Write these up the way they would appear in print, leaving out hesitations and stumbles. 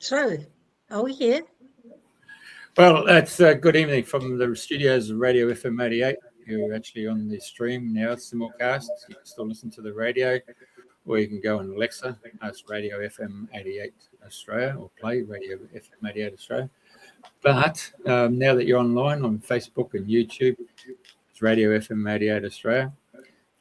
So, are we here? Well, it's good evening from the studios of Radio FM 88. You're actually on the stream now, simulcast. You can still listen to the radio, or you can go on Alexa, ask Radio FM 88 Australia, or play Radio FM 88 Australia. But now that you're online on Facebook and YouTube, it's Radio FM 88 Australia.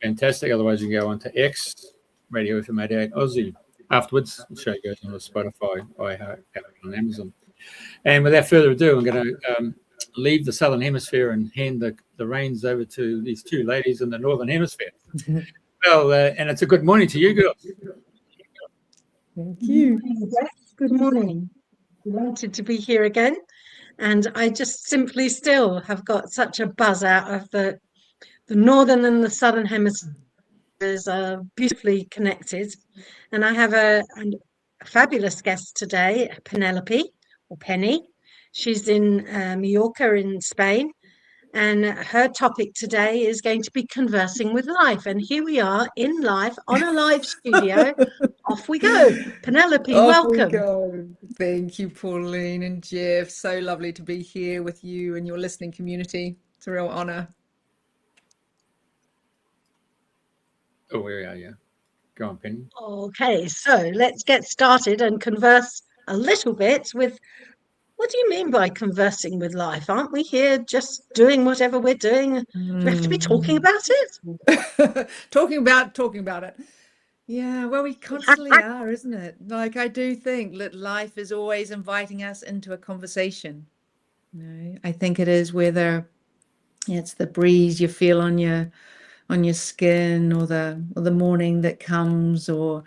Fantastic. Otherwise, you can go on to X, Radio FM 88 Aussie. Afterwards, the show goes on to Spotify, iHeart, Apple, and Amazon. And without further ado, I'm going to leave the Southern Hemisphere and hand the reins over to these two ladies in the Northern Hemisphere. Well, and it's a good morning to you girls. Thank you. Good morning. Delighted to be here again. And I just simply still have got such a buzz out of the Northern and the Southern Hemispheres are beautifully connected. And I have a fabulous guest today, Penelope, or Penny. She's in Mallorca in Spain, and her topic today is going to be conversing with life. And here we are in live on a live studio. Off we go. Penelope, welcome. We go. Thank you, Pauline and Jeff. So lovely to be here with you and your listening community. It's a real honor. Oh, where are you? Go on, Penny. Okay, so let's get started and converse a little bit with, what do you mean by conversing with life? Aren't we here just doing whatever we're doing? Do we have to be talking about it? talking about it. Yeah, well, we constantly are, isn't it? Like, I do think that life is always inviting us into a conversation. You know, I think it is, whether it's the breeze you feel on your skin, or the morning that comes, or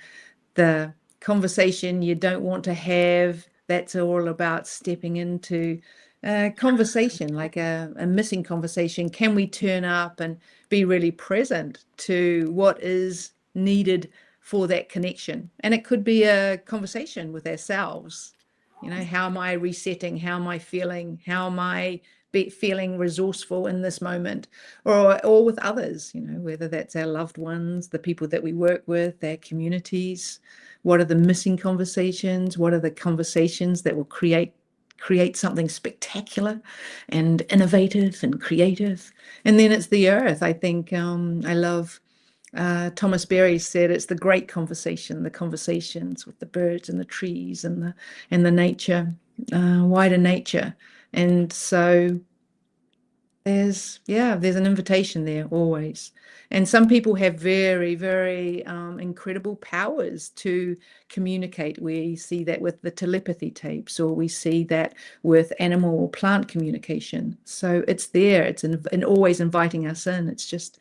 the conversation you don't want to have. That's all about stepping into a conversation, like a missing conversation. Can we turn up and be really present to what is needed for that connection? And it could be a conversation with ourselves. You know, how am I resetting? How am I feeling? How am I feeling resourceful in this moment? Or with others, you know, whether that's our loved ones, the people that we work with, our communities. What are the missing conversations? What are the conversations that will create something spectacular and innovative and creative? And then it's the earth. I think I love Thomas Berry said it's the great conversation, the conversations with the birds and the trees and the nature, wider nature. And so there's an invitation there always. And some people have very, very incredible powers to communicate. We see that with the telepathy tapes, or we see that with animal or plant communication. So it's there. It's and always inviting us in. It's just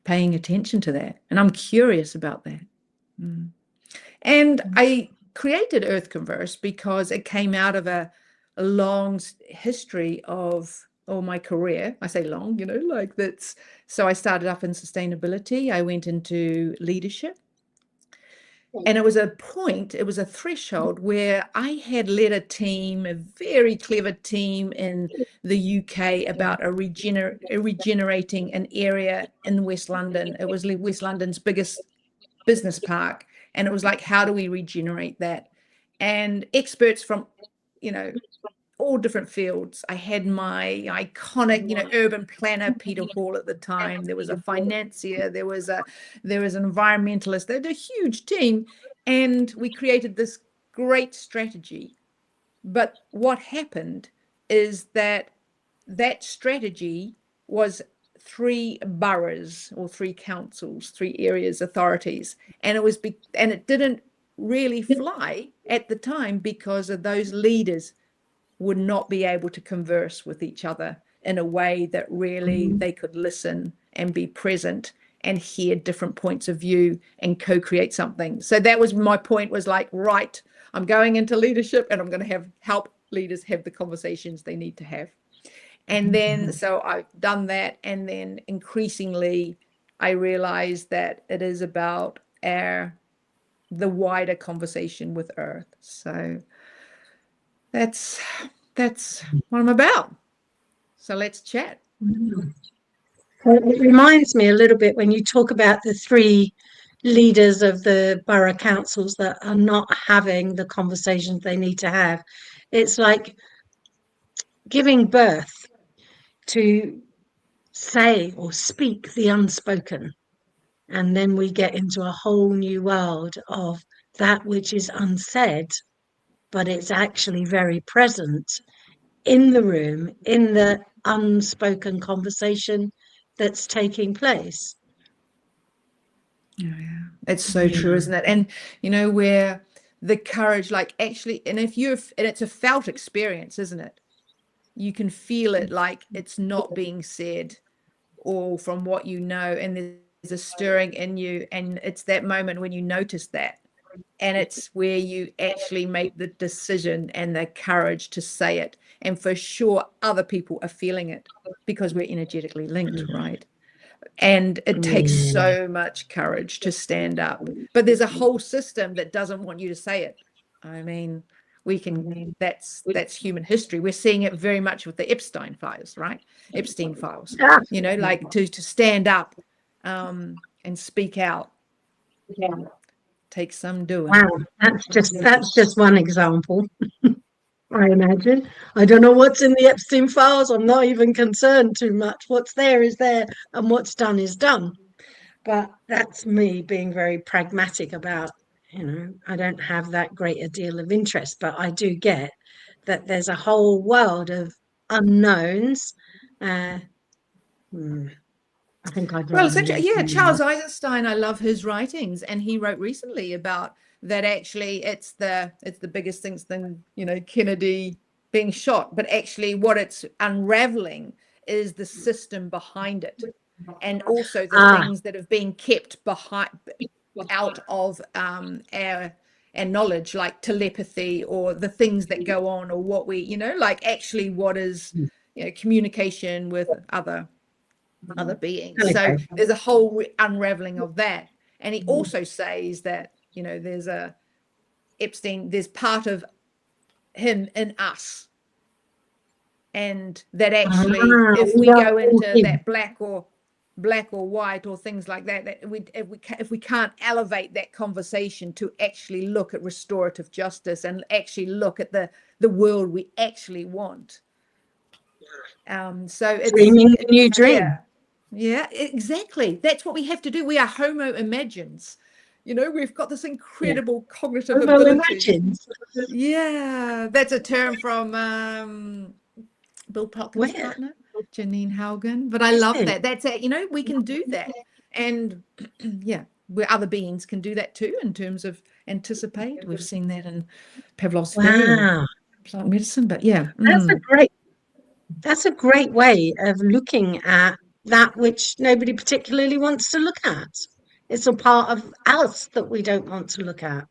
paying attention to that. And I'm curious about that. And I created Earth Converse because it came out of a long history of my career. I say long, you know, like that's. So I started up in sustainability. I went into leadership. And it was a threshold where I had led a very clever team in the UK about regenerating an area in West London. It was West London's biggest business park. And it was like, how do we regenerate that? And experts from, you know, all different fields. I had my iconic, you know, urban planner, Peter Hall, at the time. There was a financier, there was an environmentalist. They had a huge team, and we created this great strategy. But what happened is that strategy was 3 boroughs or 3 councils, 3 areas, authorities, and it didn't really fly at the time because of those leaders would not be able to converse with each other in a way that really they could listen and be present and hear different points of view and co-create something. So that was my point, was like, right, I'm going into leadership and I'm going to help leaders have the conversations they need to have. And then, so I've done that. And then increasingly, I realized that it is about the wider conversation with Earth. So that's what I'm about. So let's chat. It reminds me a little bit when you talk about the 3 leaders of the borough councils that are not having the conversations they need to have. It's like giving birth to say or speak the unspoken. And then we get into a whole new world of that which is unsaid, but it's actually very present in the room, in the unspoken conversation that's taking place. Oh, yeah, it's so true, isn't it? And you know, where the courage, like actually, and it's a felt experience, isn't it? You can feel it, like it's not being said, or from what you know, and there's a stirring in you, and it's that moment when you notice that, and it's where you actually make the decision and the courage to say it, and for sure other people are feeling it because we're energetically linked, right? And it takes so much courage to stand up, but there's a whole system that doesn't want you to say it. I mean, that's human history. We're seeing it very much with the Epstein files, right? Epstein files, you know, like to stand up and speak out takes some doing. Wow, that's just one example. I imagine. I don't know what's in the Epstein files. I'm not even concerned too much. What's there is there, and what's done is done. But that's me being very pragmatic about, I don't have that great a deal of interest, but I do get that there's a whole world of unknowns. I think I'd Well, rather essentially, yeah, Charles Eisenstein, I love his writings, and he wrote recently about that actually it's the biggest things than, you know, Kennedy being shot, but actually what it's unraveling is the system behind it, and also the things that have been kept out of our knowledge, like telepathy, or the things that go on, or what we, you know, like actually what is, you know, communication with other beings. So there's a whole unraveling of that. And he also says that, you know, there's a Epstein, there's part of him in us, and that actually if we go into that black or white or things like that, that if we can't elevate that conversation to actually look at restorative justice and actually look at the world we actually want, so it's dreaming a new dream. Yeah, exactly. That's what we have to do. We are Homo imagines. You know, we've got this incredible cognitive ability. Yeah, that's a term from Bill Plotkin's partner, Janine Haugen. But I love that. That's it. You know, we can do that. And yeah, where other beings can do that too, in terms of anticipate. We've seen that in Pavlov's theory, plant medicine. But yeah, that's a great way of looking at that which nobody particularly wants to look at. It's a part of us that we don't want to look at.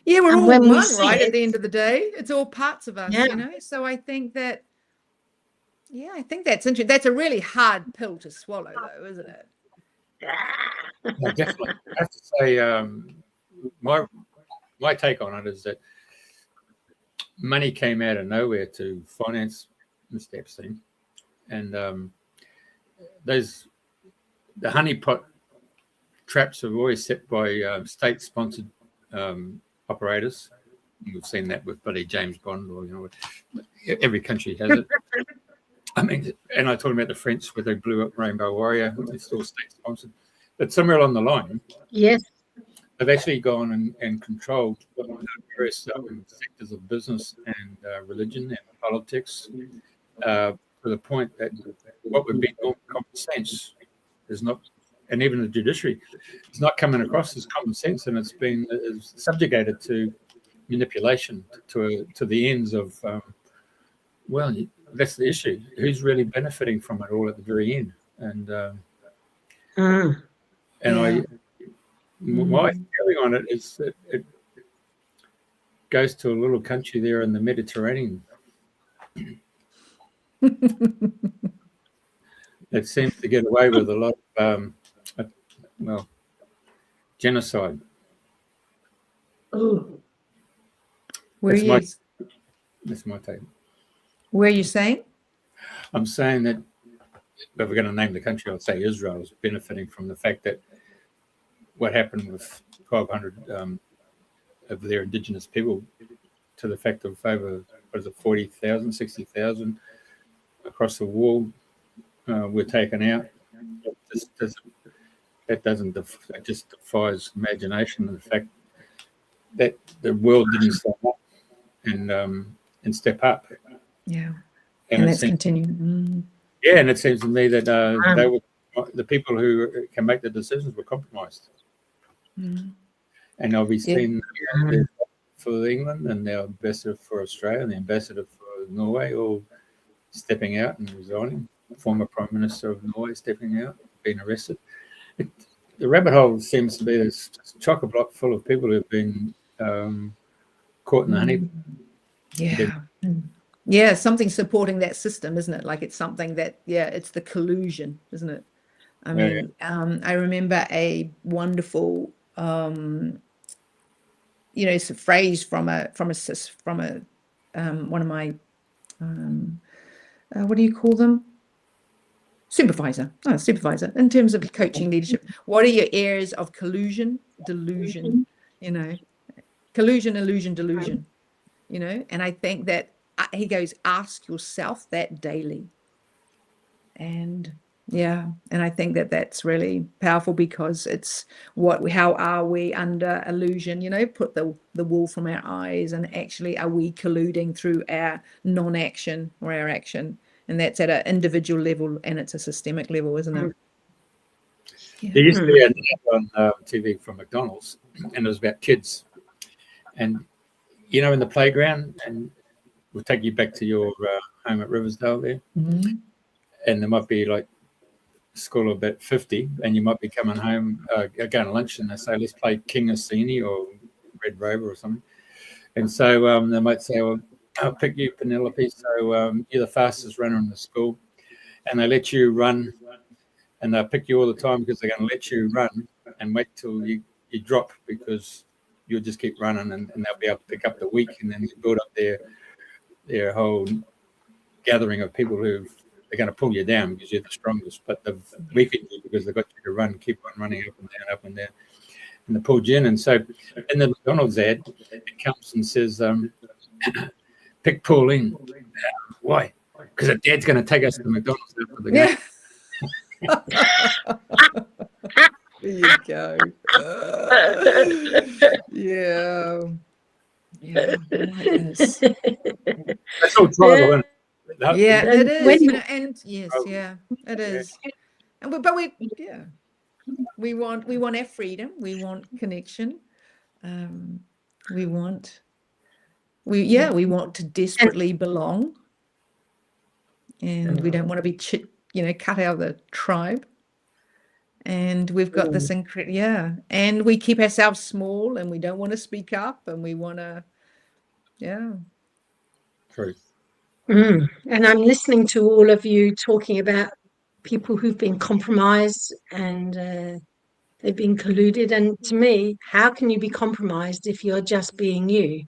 Yeah, we're all one, right? At the end of the day, it's all parts of us, you know. So I think that, yeah, I think that's interesting. That's a really hard pill to swallow, though, isn't it? Yeah, definitely. I have to say, my take on it is that money came out of nowhere to finance Mr. Epstein, and the honeypot traps are always set by state-sponsored operators. We've seen that with bloody James Bond, or, you know, every country has it. I mean, and I told him about the French where they blew up Rainbow Warrior, it's still state-sponsored. But somewhere along the line, they've actually gone and controlled various sectors of business and religion and politics, to the point that what would be normal common sense is not, and even the judiciary, it's not coming across as common sense, and it's been subjugated to manipulation to the ends of, well, that's the issue. Who's really benefiting from it all at the very end? And my feeling on it is that it goes to a little country there in the Mediterranean that seems to get away with a lot of, well, genocide. That's my take. Where are you saying? I'm saying that, if we're going to name the country, I'd say Israel is benefiting from the fact that what happened with 1,200 of their indigenous people, to the fact of over, 40,000, 60,000 across the world were taken out. That just defies imagination, and the fact that the world didn't stand up and step up. Yeah, and that's continuing. Yeah, and it seems to me that they were the people who can make the decisions were compromised. And obviously, for England and the ambassador for Australia and the ambassador for Norway all stepping out and resigning. The former Prime Minister of Norway stepping out, being arrested. The rabbit hole seems to be this chock-a-block full of people who've been caught in the honey. Yeah, something supporting that system, isn't it? Like it's something that, it's the collusion, isn't it? I mean, I remember a wonderful, it's a phrase from one of my, what do you call them? Supervisor in terms of coaching leadership. What are your areas of collusion, delusion, collusion, illusion, delusion, and I think that he goes, ask yourself that daily. And I think that that's really powerful, because it's how are we under illusion, put the wool from our eyes, and actually are we colluding through our non-action or our action? And that's at an individual level, and it's a systemic level, isn't it? There used to be an ad on TV from McDonald's, and it was about kids. And, in the playground, and we'll take you back to your home at Riversdale there, and there might be like a school of about 50, and you might be coming home, going to lunch, and they say, let's play King Orsini or Red Rover or something. And so they might say, well, I'll pick you, Penelope. So you're the fastest runner in the school, and they let you run, and they'll pick you all the time because they're going to let you run and wait till you drop, because you'll just keep running, and they'll be able to pick up the weak, and then build up their whole gathering of people who they're going to pull you down because you're the strongest, but they've weakened you because they've got you to run, keep on running up and down, and they pulled you in. And so in the McDonald's ad, it comes and says, pick Pauline. Why? Because her dad's going to take us to McDonald's after the game. There you go. Yeah, that's all tribal, isn't it? Yeah, it is. And yes, it is. But we want our freedom. We want connection. We want to desperately belong, and we don't want to be cut out of the tribe. And we've got this and we keep ourselves small, and we don't want to speak up, and we want to True. And I'm listening to all of you talking about people who've been compromised, and they've been colluded. And to me, how can you be compromised if you're just being you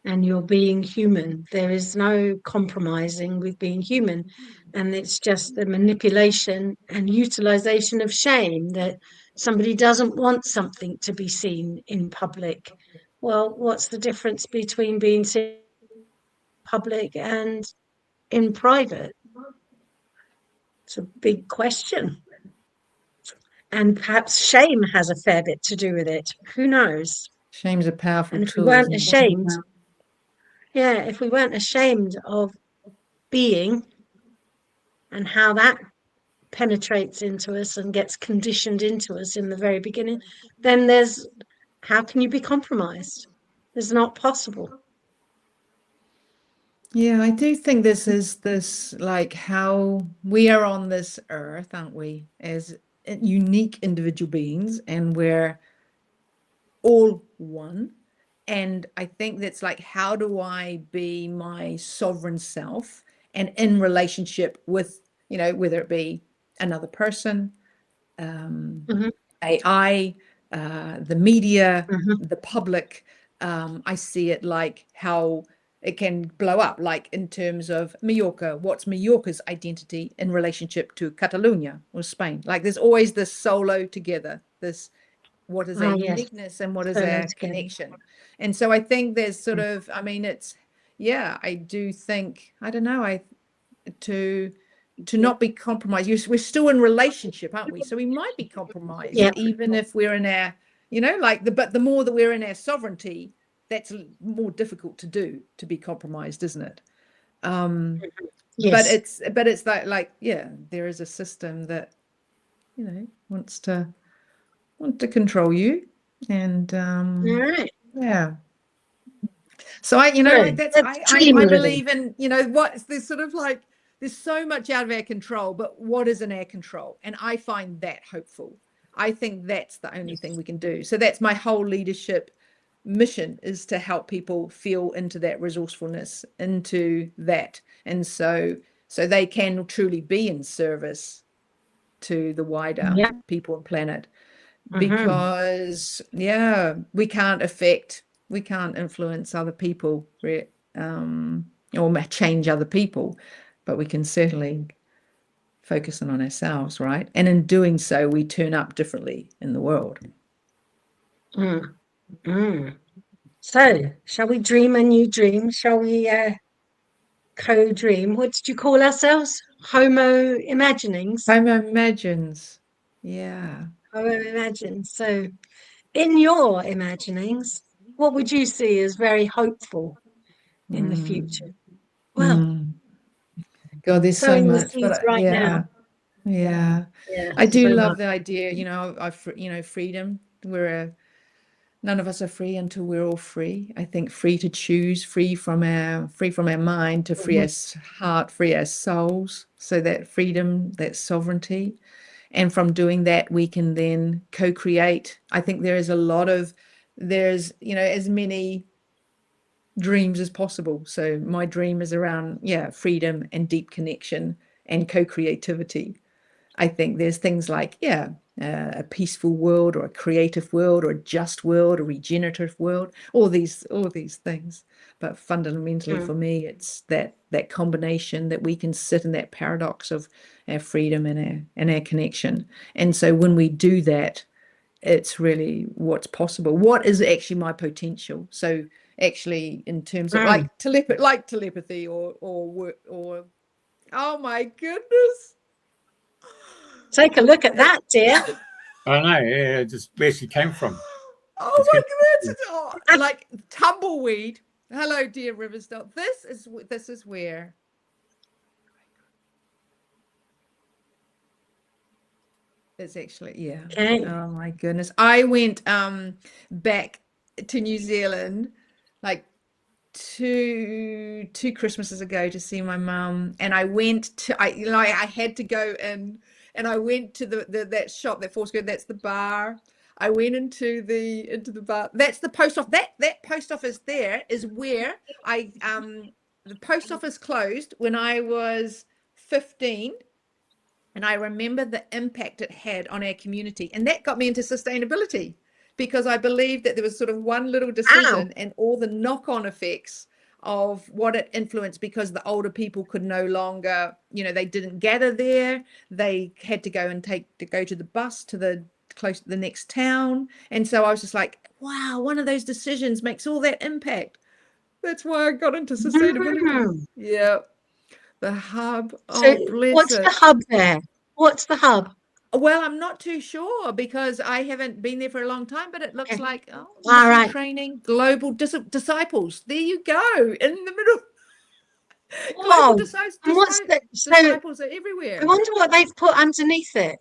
and you're being human? There is no compromising with being human. And it's just the manipulation and utilization of shame, that somebody doesn't want something to be seen in public. Well, what's the difference between being seen in public and in private? It's a big question. And perhaps shame has a fair bit to do with it. Who knows? Shame's a powerful and if tool. we weren't ashamed, if we weren't ashamed of being, and how that penetrates into us and gets conditioned into us in the very beginning, then how can you be compromised? It's not possible. Yeah, I do think this is like how we are on this earth, aren't we, as unique individual beings, and we're all one. And I think that's like, how do I be my sovereign self, and in relationship with, whether it be another person, AI, the media, the public. I see it like how it can blow up, like in terms of Mallorca. What's Mallorca's identity in relationship to Catalonia or Spain? Like there's always this solo together, this what is our yes, uniqueness and what is so our together. connection. And so I think there's sort of, I mean, it's, yeah, I do think, I don't know, to not be compromised. We're still in relationship, aren't we? So we might be compromised, Yeah. even if we're in our, you know, like but the more that we're in our sovereignty, that's more difficult to do, to be compromised, isn't it? Yes. But it's like, yeah, there is a system that, you know, wants to control you. And All right. yeah. So I, you know, Good. like that's Let's dream I a little. believe in, you know, what's this sort of like, there's so much out of our control, but what is in our control? And I find that hopeful. I think that's the only thing we can do. So that's my whole leadership mission, is to help people feel into that resourcefulness, into that. And so they can truly be in service to the wider people and planet. Because yeah, we can't influence other people, or change other people, but we can certainly focus on ourselves, right? And in doing so, we turn up differently in the world. So, shall we dream a new dream? Shall we co-dream? What did you call ourselves? Homo imaginings? Homo imagines. Yeah. Homo imagines. So, in your imaginings, what would you see as very hopeful in the future? Well, God, there's so sowing the much, seeds but right yeah. now. Yeah. Yeah, I do so love much. the idea, you know, freedom. None of us are free until we're all free. I think free to choose, free from our mind, to free our heart, free our souls. So that freedom, that sovereignty. And from doing that, we can then co-create. I think there's, you know, as many dreams as possible. So my dream is around, freedom and deep connection and co-creativity. I think there's things like, a peaceful world, or a creative world, or a just world, a regenerative world, all these things. But fundamentally for me, it's that combination, that we can sit in that paradox of our freedom and our connection. And so when we do that, it's really what's possible. What is actually my potential? So actually, in terms of like telepathy, or oh my goodness. Take a look at that, dear. I know, yeah, just where she came from. Oh my goodness! Like tumbleweed. Hello, dear Riversdale. This is where. It's actually, yeah. Okay. Oh my goodness. I went back to New Zealand like two Christmases ago to see my mum, and I had to go in, and I went to that shop, that Foursquare, that's the bar. I went into the bar. That's the post office. That post office there is where the post office closed when I was 15. And I remember the impact it had on our community. And that got me into sustainability, because I believed that there was sort of one little decision and all the knock-on effects of what it influenced, because the older people could no longer, you know, they didn't gather there. They had to go to the bus to the next town. And so I was just like, wow, one of those decisions makes all that impact. That's why I got into sustainability. Yeah. The hub. So, Oh, bless what's it. the hub there? What's the hub? Well, I'm not too sure, because I haven't been there for a long time, but it looks like All mission right. training, global disciples. There you go, in the middle. Wow. Global And what's the, disciples are everywhere. I wonder what they've put underneath it.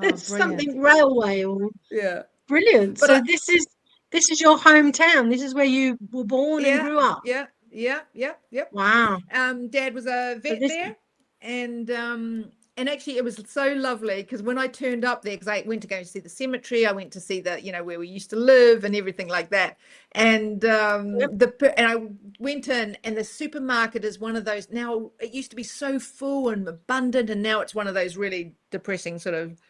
It's Brilliant. something railway or Yeah. brilliant. But So this is your hometown. This is where you were born and grew up. Yep. Wow. Dad was a vet there, and actually it was so lovely, because when I turned up there, because I went to go and see the cemetery, I went to see where we used to live and everything like that, and and I went in, and the supermarket is one of those, now it used to be so full and abundant, and now it's one of those really depressing sort of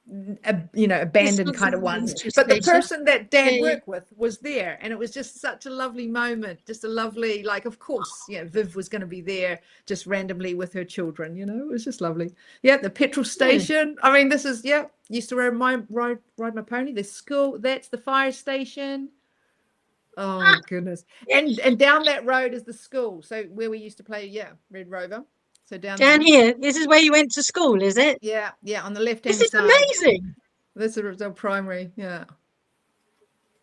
abandoned was kind a of ones. military But the station. person that Dad Yeah, yeah. worked with was there, and it was just such a lovely moment, just a lovely, like, of course, Viv was going to be there just randomly with her children, it was just lovely. Yeah, the petrol station. I mean, this is, used to ride my pony. The school, that's the fire station. Oh goodness. And down that road is the school. So where we used to play, Red Rover. So down Down there. here, this is where you went to school, is it? Yeah, on the left-hand This is side. amazing. This is our primary, Left-hand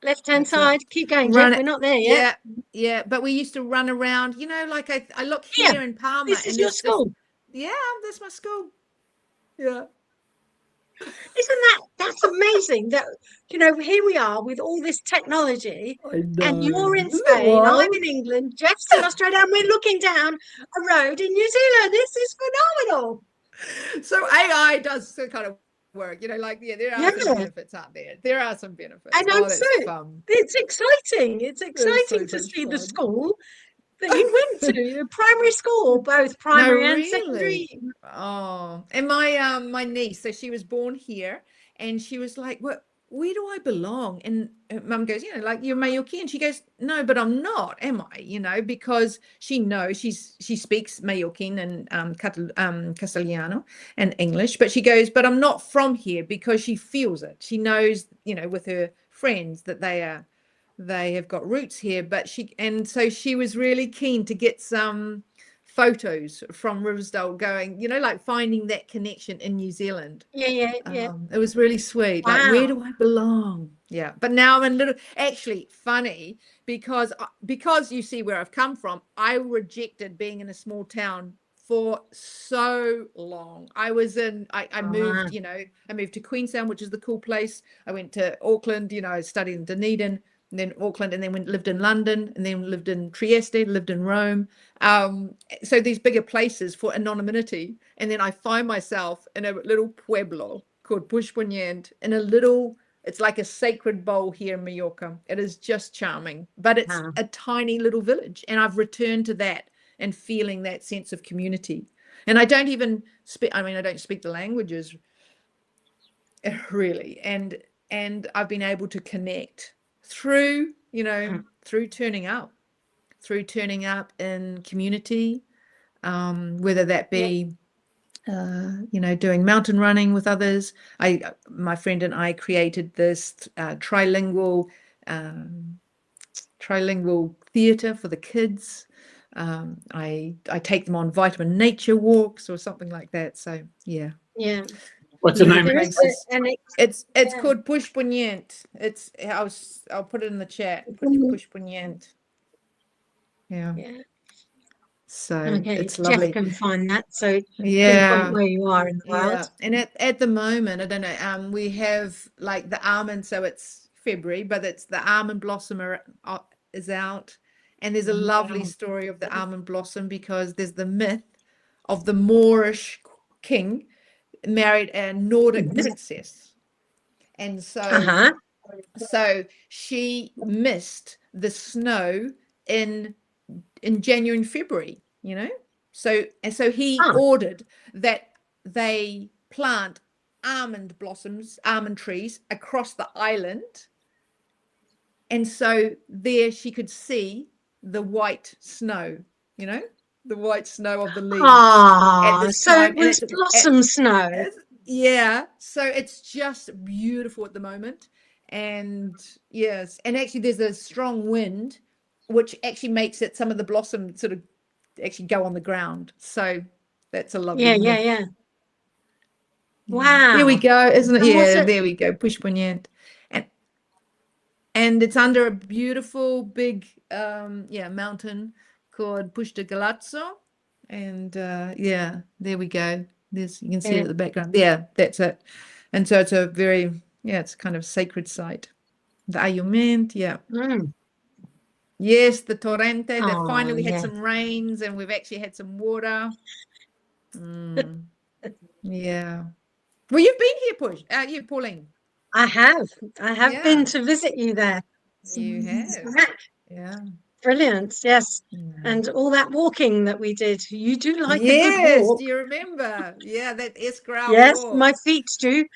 That's it. side. Keep going, Run Jeff. it. We're not there yet. Yeah. But we used to run around, like I look Here, here in Palmer, This is and your there's school. that's my school. Yeah. Isn't that's amazing? That here we are with all this technology, and you're in Isn't it Spain, I'm wild? in England, Jeff's in Australia, and we're looking down a road in New Zealand. This is phenomenal. So AI does some kind of work, there are some benefits out there. There are some benefits. And I'm that's so fun. it's exciting. It's exciting to see the school that you went to, primary school, both primary and secondary. Oh, and my niece, so she was born here, and she was like, "What? Where do I belong?" And Mum goes, "Like you're Mallorquin." And she goes, "No, but I'm not, am I? Because she knows she speaks Mallorquin and Castellano and English, but she goes, but I'm not from here, because she feels it. She knows, with her friends that they have got roots here, so she was really keen to get some photos from Riversdale going, like finding that connection in New Zealand. Yeah. It was really sweet. Wow. Like, where do I belong? Yeah. But now I'm actually funny because you see where I've come from. I rejected being in a small town for so long. I moved, I moved to Queenstown, which is the cool place. I went to Auckland, I studied in Dunedin, and then Auckland, and then lived in London, and then lived in Trieste, lived in Rome. So these bigger places for anonymity. And then I find myself in a little pueblo called Pushpunyant, it's like a sacred bowl here in Mallorca. It is just charming, but it's a tiny little village. And I've returned to that and feeling that sense of community. And I don't even I don't speak the languages really. And I've been able to connect through turning up in community, whether that be doing mountain running with others. My friend and I created this trilingual theater for the kids. I take them on vitamin nature walks or something like that. So yeah. What's the name? It's called Pushpunyant. I'll put it in the chat. Pushpunyant. Yeah. So it's lovely. Jeff can find that. So yeah, where you are in the world. And at the moment, I don't know. We have like the almond. So it's February, but it's the almond blossom is out, and there's a lovely story of the almond blossom, because there's the myth of the Moorish king married a Nordic princess, and so she missed the snow in January and February, so he ordered that they plant almond trees across the island, and so there she could see the white snow, the white snow of the leaves. So it was blossom snow. Yeah, so it's just beautiful at the moment. And yes, and actually there's a strong wind which actually makes it, some of the blossom sort of actually go on the ground. So that's a lovely yeah. Wow. There we go, isn't it? There we go. Pushpunyant. And it's under a beautiful big mountain called Pushta Galazzo. And there we go. You can see it at the background. Yeah, that's it. And so it's a very, it's kind of sacred site. The Ayument, Yes, the Torrente. That finally we had some rains, and we've actually had some water. Yeah. Well, you've been here, Pauline. I have been to visit you there. You have. Yeah. Brilliant. Yes. And all that walking that we did. You do like a good walk. Do you remember? Yeah, that Esquerra Yes, walk. my feet do.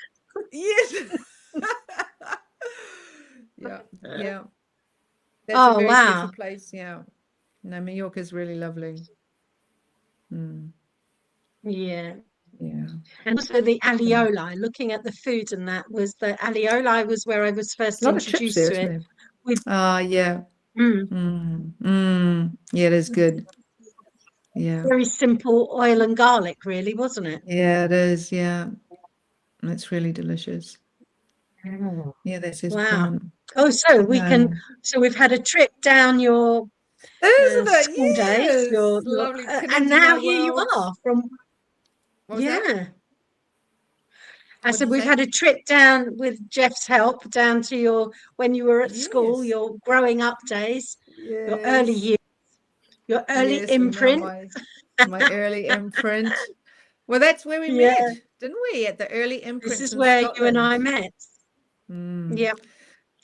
Yes. Yeah. That's a Oh, very wow. special place. Yeah. No, Mallorca is really lovely. Yeah. Yeah. And also the alioli, looking at the food, and that was the alioli was where I was first A lot of chips introduced there, to isn't it. there? With Yeah. mm, Yeah, it is good. Yeah. very simple oil and garlic, really, wasn't it? Yeah, it is. Yeah. It's really delicious. Yeah, that's his Wow. plant. Oh, so we've had a trip down your Isn't it? school days, Yes. Lovely. and Connecting now our here you worlds. are from, What was that? yeah. I What did said you we've say? had a trip down with Jeff's help down to when you were at school, Yes. your growing up days, your early Yes. years, your early Yes. Well, now imprint. my early imprint. Well, that's where we Yeah, met, didn't we? At the early this imprints is in where you and Scotland. I met. Yeah,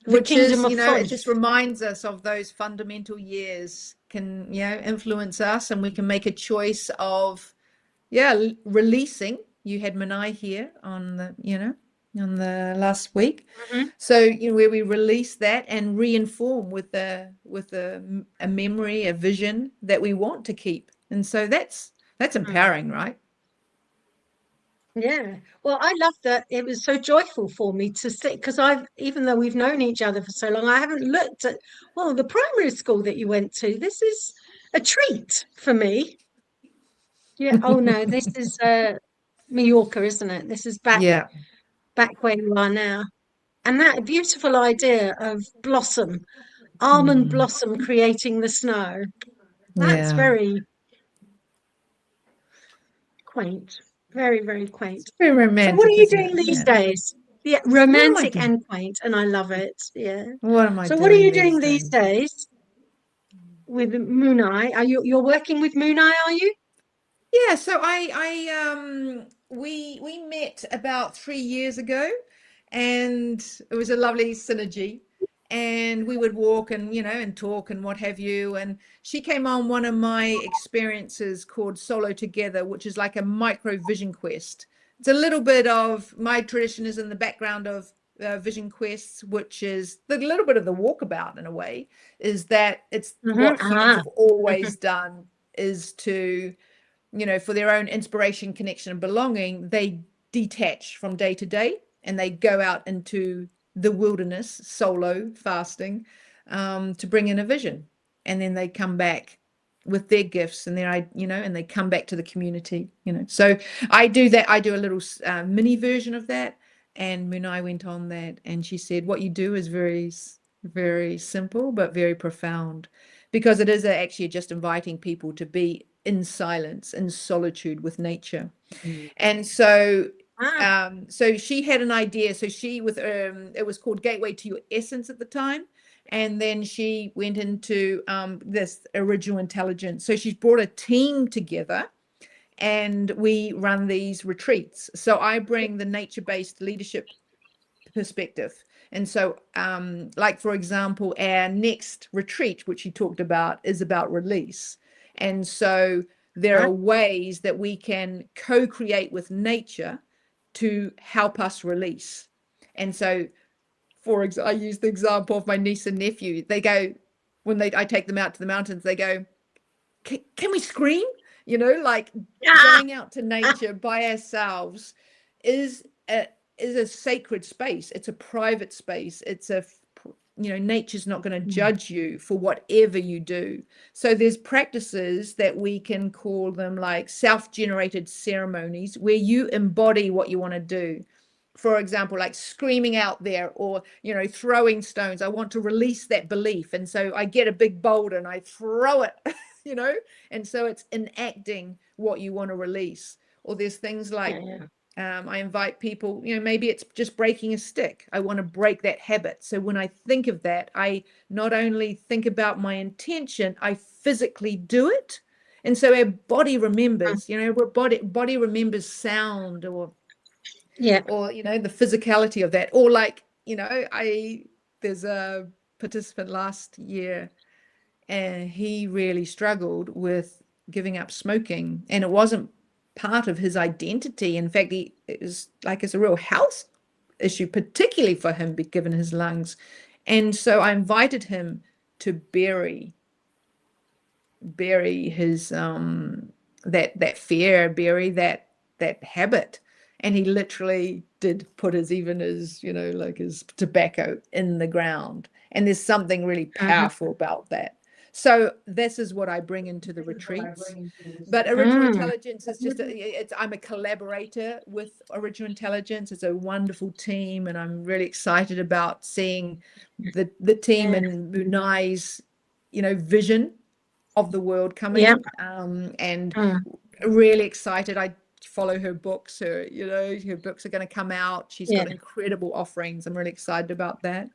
the Which is, Kingdom of it just Fife. reminds us of those fundamental years can, influence us, and we can make a choice of, releasing. You had Manai here on on the last week. Mhm. So, where we release that and reinform with a memory, a vision that we want to keep. And so that's empowering, right? Yeah. Well, I love that. It was so joyful for me to sit because even though we've known each other for so long, I haven't looked at, well, the primary school that you went to. This is a treat for me. Yeah. Oh no, this is Mallorca, isn't it? This is Yeah. back where you are now. And that beautiful idea of blossom, almond blossom creating the snow. That's Yeah. very quaint. Very, very quaint. Very So what are romantic, you isn't it? doing these Yeah. days? Yeah, What am I romantic doing? and quaint, and I love it. Yeah. What am I So what are doing you these doing these days? days with Moonai? You're working with Moonai, are you? Yeah, so we met about 3 years ago, and it was a lovely synergy. And we would walk and and talk and what have you. And she came on one of my experiences called Solo Together, which is like a micro vision quest. It's a little bit of my tradition is in the background of vision quests, which is the little bit of the walkabout in a way, is that it's Mm-hmm. what humans have Mm-hmm. always done is to for their own inspiration, connection, and belonging, they detach from day to day and they go out into the wilderness, solo, fasting, to bring in a vision. And then they come back with their gifts and and they come back to the community. So I do that. I do a little mini version of that. And Munai went on that and she said, what you do is very, very simple, but very profound, because it is actually just inviting people to be in silence, in solitude with nature. And so so she had an idea. So she with it was called Gateway to Your Essence at the time. And then she went into this original intelligence. So she's brought a team together and we run these retreats. So I bring the nature-based leadership perspective. And so, like, for example, our next retreat, which you talked about, is about release. And so there are ways that we can co-create with nature to help us release. And so, for example, I use the example of my niece and nephew. They go, I take them out to the mountains, they go, can we scream? Like going out to nature by ourselves is a sacred space. It's a private space. Nature's not going to judge you for whatever you do. So there's practices that we can call them like self-generated ceremonies where you embody what you want to do. For example, like screaming out there or, throwing stones. I want to release that belief. And so I get a big boulder and I throw it, and so it's enacting what you want to release. Or there's things like, I invite people, maybe it's just breaking a stick. I want to break that habit. So when I think of that, I not only think about my intention, I physically do it. And so our body remembers, body remembers sound or the physicality of that. Or like, there's a participant last year and he really struggled with giving up smoking, and it wasn't part of his identity. In fact, it was like it's a real health issue, particularly for him, given his lungs. And so I invited him to bury his that fear, bury that habit. And he literally did put his his tobacco in the ground. And there's something really powerful about that. So this is what I bring into the retreats. But Original Intelligence is just I'm a collaborator with Original Intelligence. It's a wonderful team, and I'm really excited about seeing the team and Munai's vision of the world coming. And really excited. I follow her books. Her books are going to come out. She's got incredible offerings. I'm really excited about that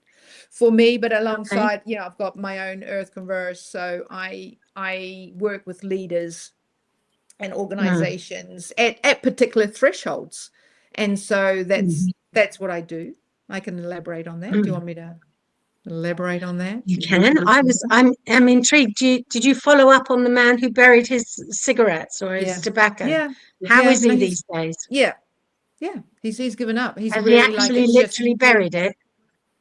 for me. But alongside, I've got my own Earth Converse. So I work with leaders and organizations at particular thresholds. And so that's what I do. I can elaborate on that. Do you want me to elaborate on that? You can. I'm intrigued. Did you follow up on the man who buried his cigarettes or his tobacco? Yeah. How is he these days? Yeah. He's given up. He's Has really he actually literally buried it?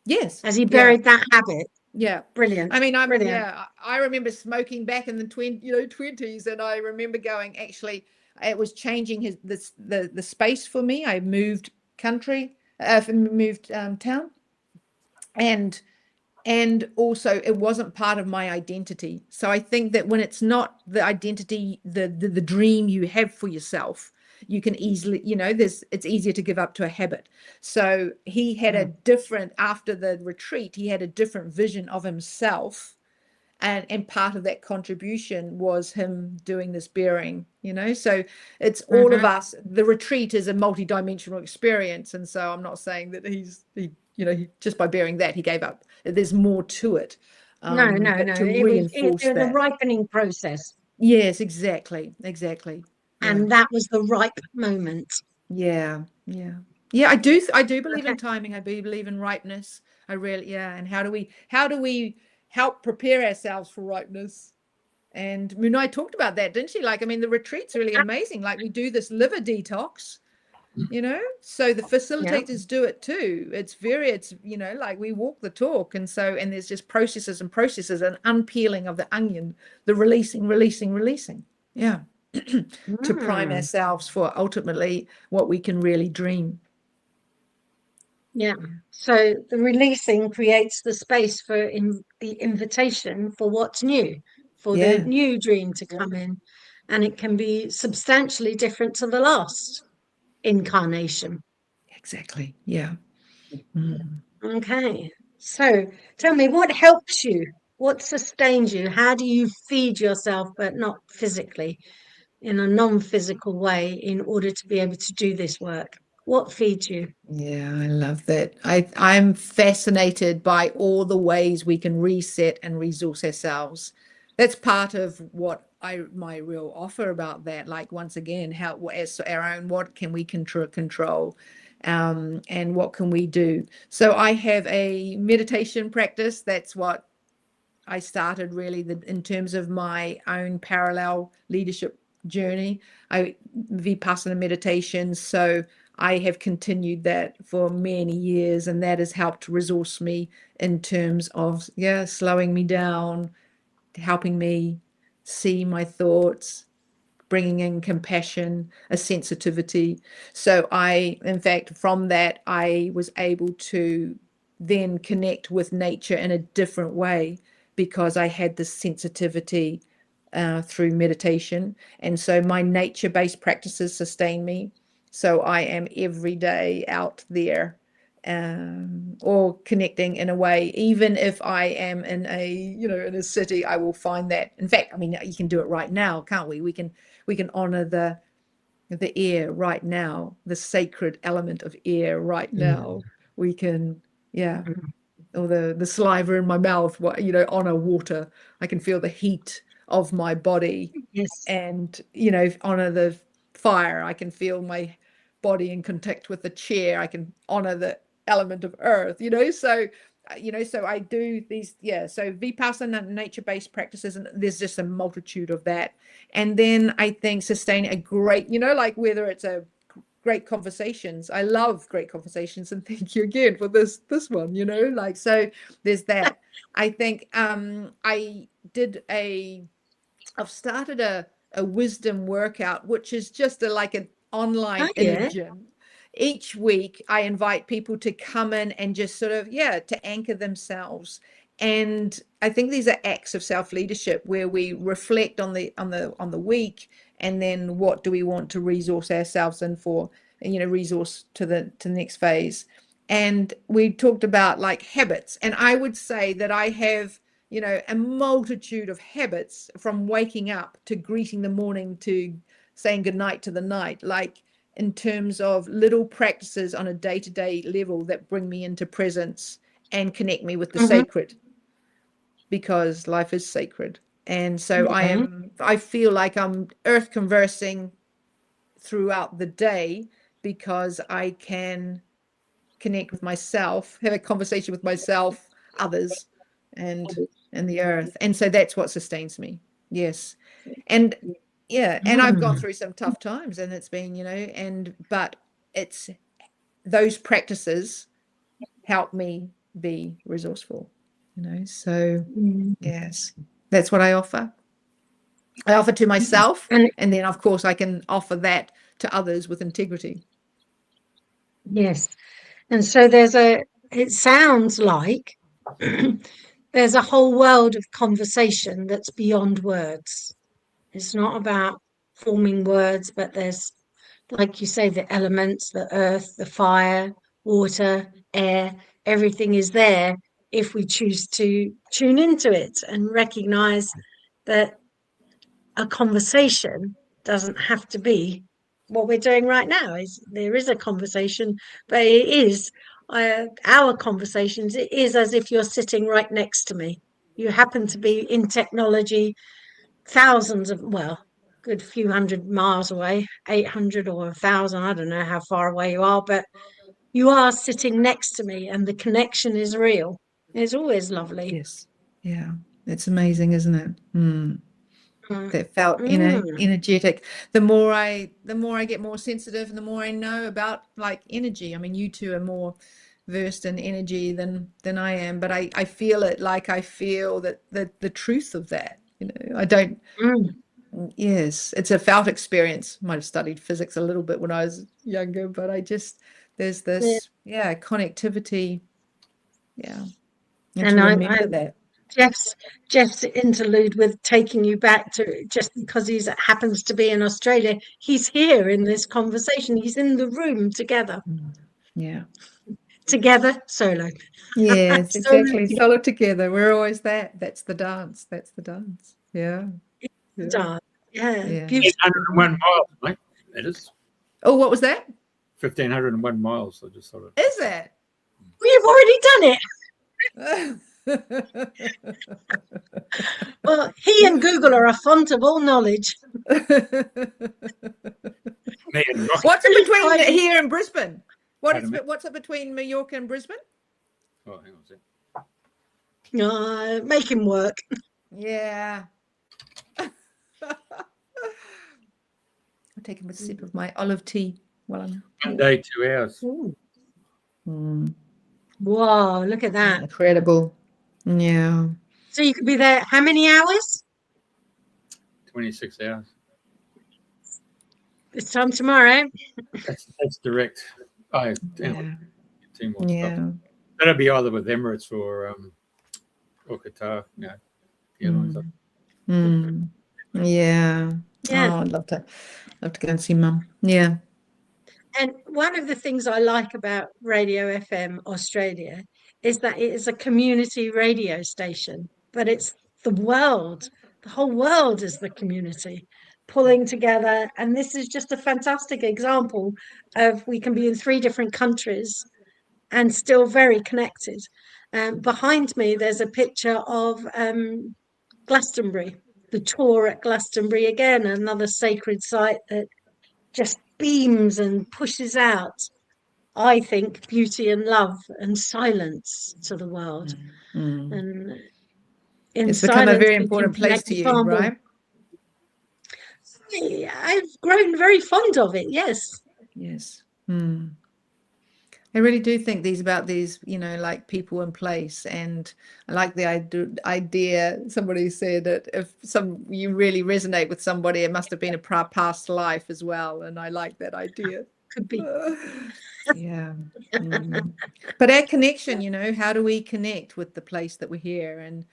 Yes. Has he buried that habit? Yeah. Brilliant. I mean, Brilliant. I remember smoking back in the 20s, and I remember going, actually, it was changing the space for me. I moved country, moved town, and also it wasn't part of my identity. So I think that when it's not the identity, the dream you have for yourself, you can easily, it's easier to give up to a habit. So he had a different, after the retreat, he had a different vision of himself. And part of that contribution was him doing this bearing, so it's all of us. The retreat is a multidimensional experience. And so I'm not saying that he just by bearing that, he gave up. There's more to it. No. To It reinforce was that. a ripening process. Yes, exactly. And that was the ripe moment. Yeah. I do believe in timing. I believe in ripeness. I really, and how do we help prepare ourselves for ripeness? And Munai talked about that, didn't she? The retreat's really amazing. We do this liver detox, so the facilitators do it too. It's we walk the talk. And there's just processes and unpeeling of the onion, the releasing. Yeah. To prime ourselves for ultimately what we can really dream. Yeah. So the releasing creates the space for the invitation for what's new, for the new dream to come in. And it can be substantially different to the last incarnation. Exactly. Yeah. Okay. So tell me, what helps you? What sustains you? How do you feed yourself, but not physically, in a non-physical way, in order to be able to do this work? What feeds you? Yeah, I love that. I'm fascinated by all the ways we can reset and resource ourselves. That's part of what my real offer about that. Once again, how as our own, what can we control, and what can we do? So I have a meditation practice. That's what I started really in terms of my own parallel leadership journey. Vipassana meditation. So I have continued that for many years, and that has helped resource me in terms of slowing me down, helping me see my thoughts, bringing in compassion, a sensitivity. So in fact, from that, I was able to then connect with nature in a different way, because I had this sensitivity through meditation. And so my nature-based practices sustain me. So I am every day out there, or connecting in a way. Even if I am in a city, I will find that. In fact, you can do it right now, can't we? We can honor the air right now, the sacred element of air right now. We can, or the saliva in my mouth, honor water. I can feel the heat of my body. Yes. And honor the fire. I can feel my body in contact with the chair. I can honor the element of earth, so I do these, so Vipassana, nature-based practices, and there's just a multitude of that. And then I think sustain a great, whether it's a great conversations. I love great conversations, and thank you again for this one, you know, like, so there's that. I think I've started a wisdom workout, which is just like an online inner gym. Each week I invite people to come in and just sort of, to anchor themselves. And I think these are acts of self-leadership where we reflect on the week, and then what do we want to resource ourselves in for, you know, resource to the next phase. And we talked about like habits, and I would say that I have, you know, a multitude of habits, from waking up to greeting the morning to saying goodnight to the night, like in terms of little practices on a day-to-day level that bring me into presence and connect me with the sacred, because life is sacred. And so I feel like I'm earth conversing throughout the day, because I can connect with myself, have a conversation with myself, others, and the earth. And so that's what sustains me. Yes. And and I've gone through some tough times, and it's been, you know, but it's those practices help me be resourceful, you know. So yes, that's what I offer. I offer to myself, and then of course I can offer that to others with integrity. Yes. And so it sounds like there's a whole world of conversation that's beyond words. It's not about forming words, but there's, like you say, the elements, the earth, the fire, water, air, everything is there if we choose to tune into it and recognize that a conversation doesn't have to be what we're doing right now. There is a conversation, but it is our conversations. It is as if you're sitting right next to me. You happen to be in technology thousands of, well, good few hundred miles away, 800 or 1,000, I don't know how far away you are, but you are sitting next to me, and the connection is real. It's always lovely. Yes. Yeah. It's amazing, isn't it? That felt, you know, energetic. The more I get more sensitive, and the more I know about like energy. I mean, you two are more versed in energy than I am, but I feel it, like I feel that the truth of that, you know. I don't yes, it's a felt experience. Might have studied physics a little bit when I was younger, but there's this connectivity. Yeah. And to remember that. Jeff's interlude with taking you back to, just because he happens to be in Australia, he's here in this conversation. He's in the room together. Yeah. Together, solo. Yes, exactly. Solo together. We're always that. That's the dance. That's the dance. Yeah. Yeah. Yeah. 1,501 miles, mate. It is. Oh, what was that? 1,501 miles. I just thought it. Is it? We've already done it. Well, he and Google are a font of all knowledge. What's it between here and Brisbane? What's it between Mallorca and Brisbane? Oh, hang on a sec. Make him work. Yeah. I'll take a sip of my olive tea while I'm 1 day, 2 hours. Wow, look at that. Incredible. Yeah. So you could be there how many hours? 26 hours. This time tomorrow. That's direct. Oh, Yeah. Two more stuff. That'll be either with Emirates or Qatar, you know, airlines. Yeah. Oh, I'd love to go and see Mum. Yeah. And one of the things I like about Radio FM Australia is that it is a community radio station, but it's the world. The whole world is the community pulling together. And this is just a fantastic example of, we can be in 3 different countries and still very connected. Behind me, there's a picture of Glastonbury, the tour at Glastonbury, again, another sacred site that just beams and pushes out, I think, beauty and love and silence to the world. And it's become a very important place to you, right? I've grown very fond of it, yes. Yes. I really do think about these, like people in place. And I like the idea, somebody said that if you really resonate with somebody, it must have been a past life as well. And I like that idea. Could be. Yeah. But our connection, how do we connect with the place that we're here? And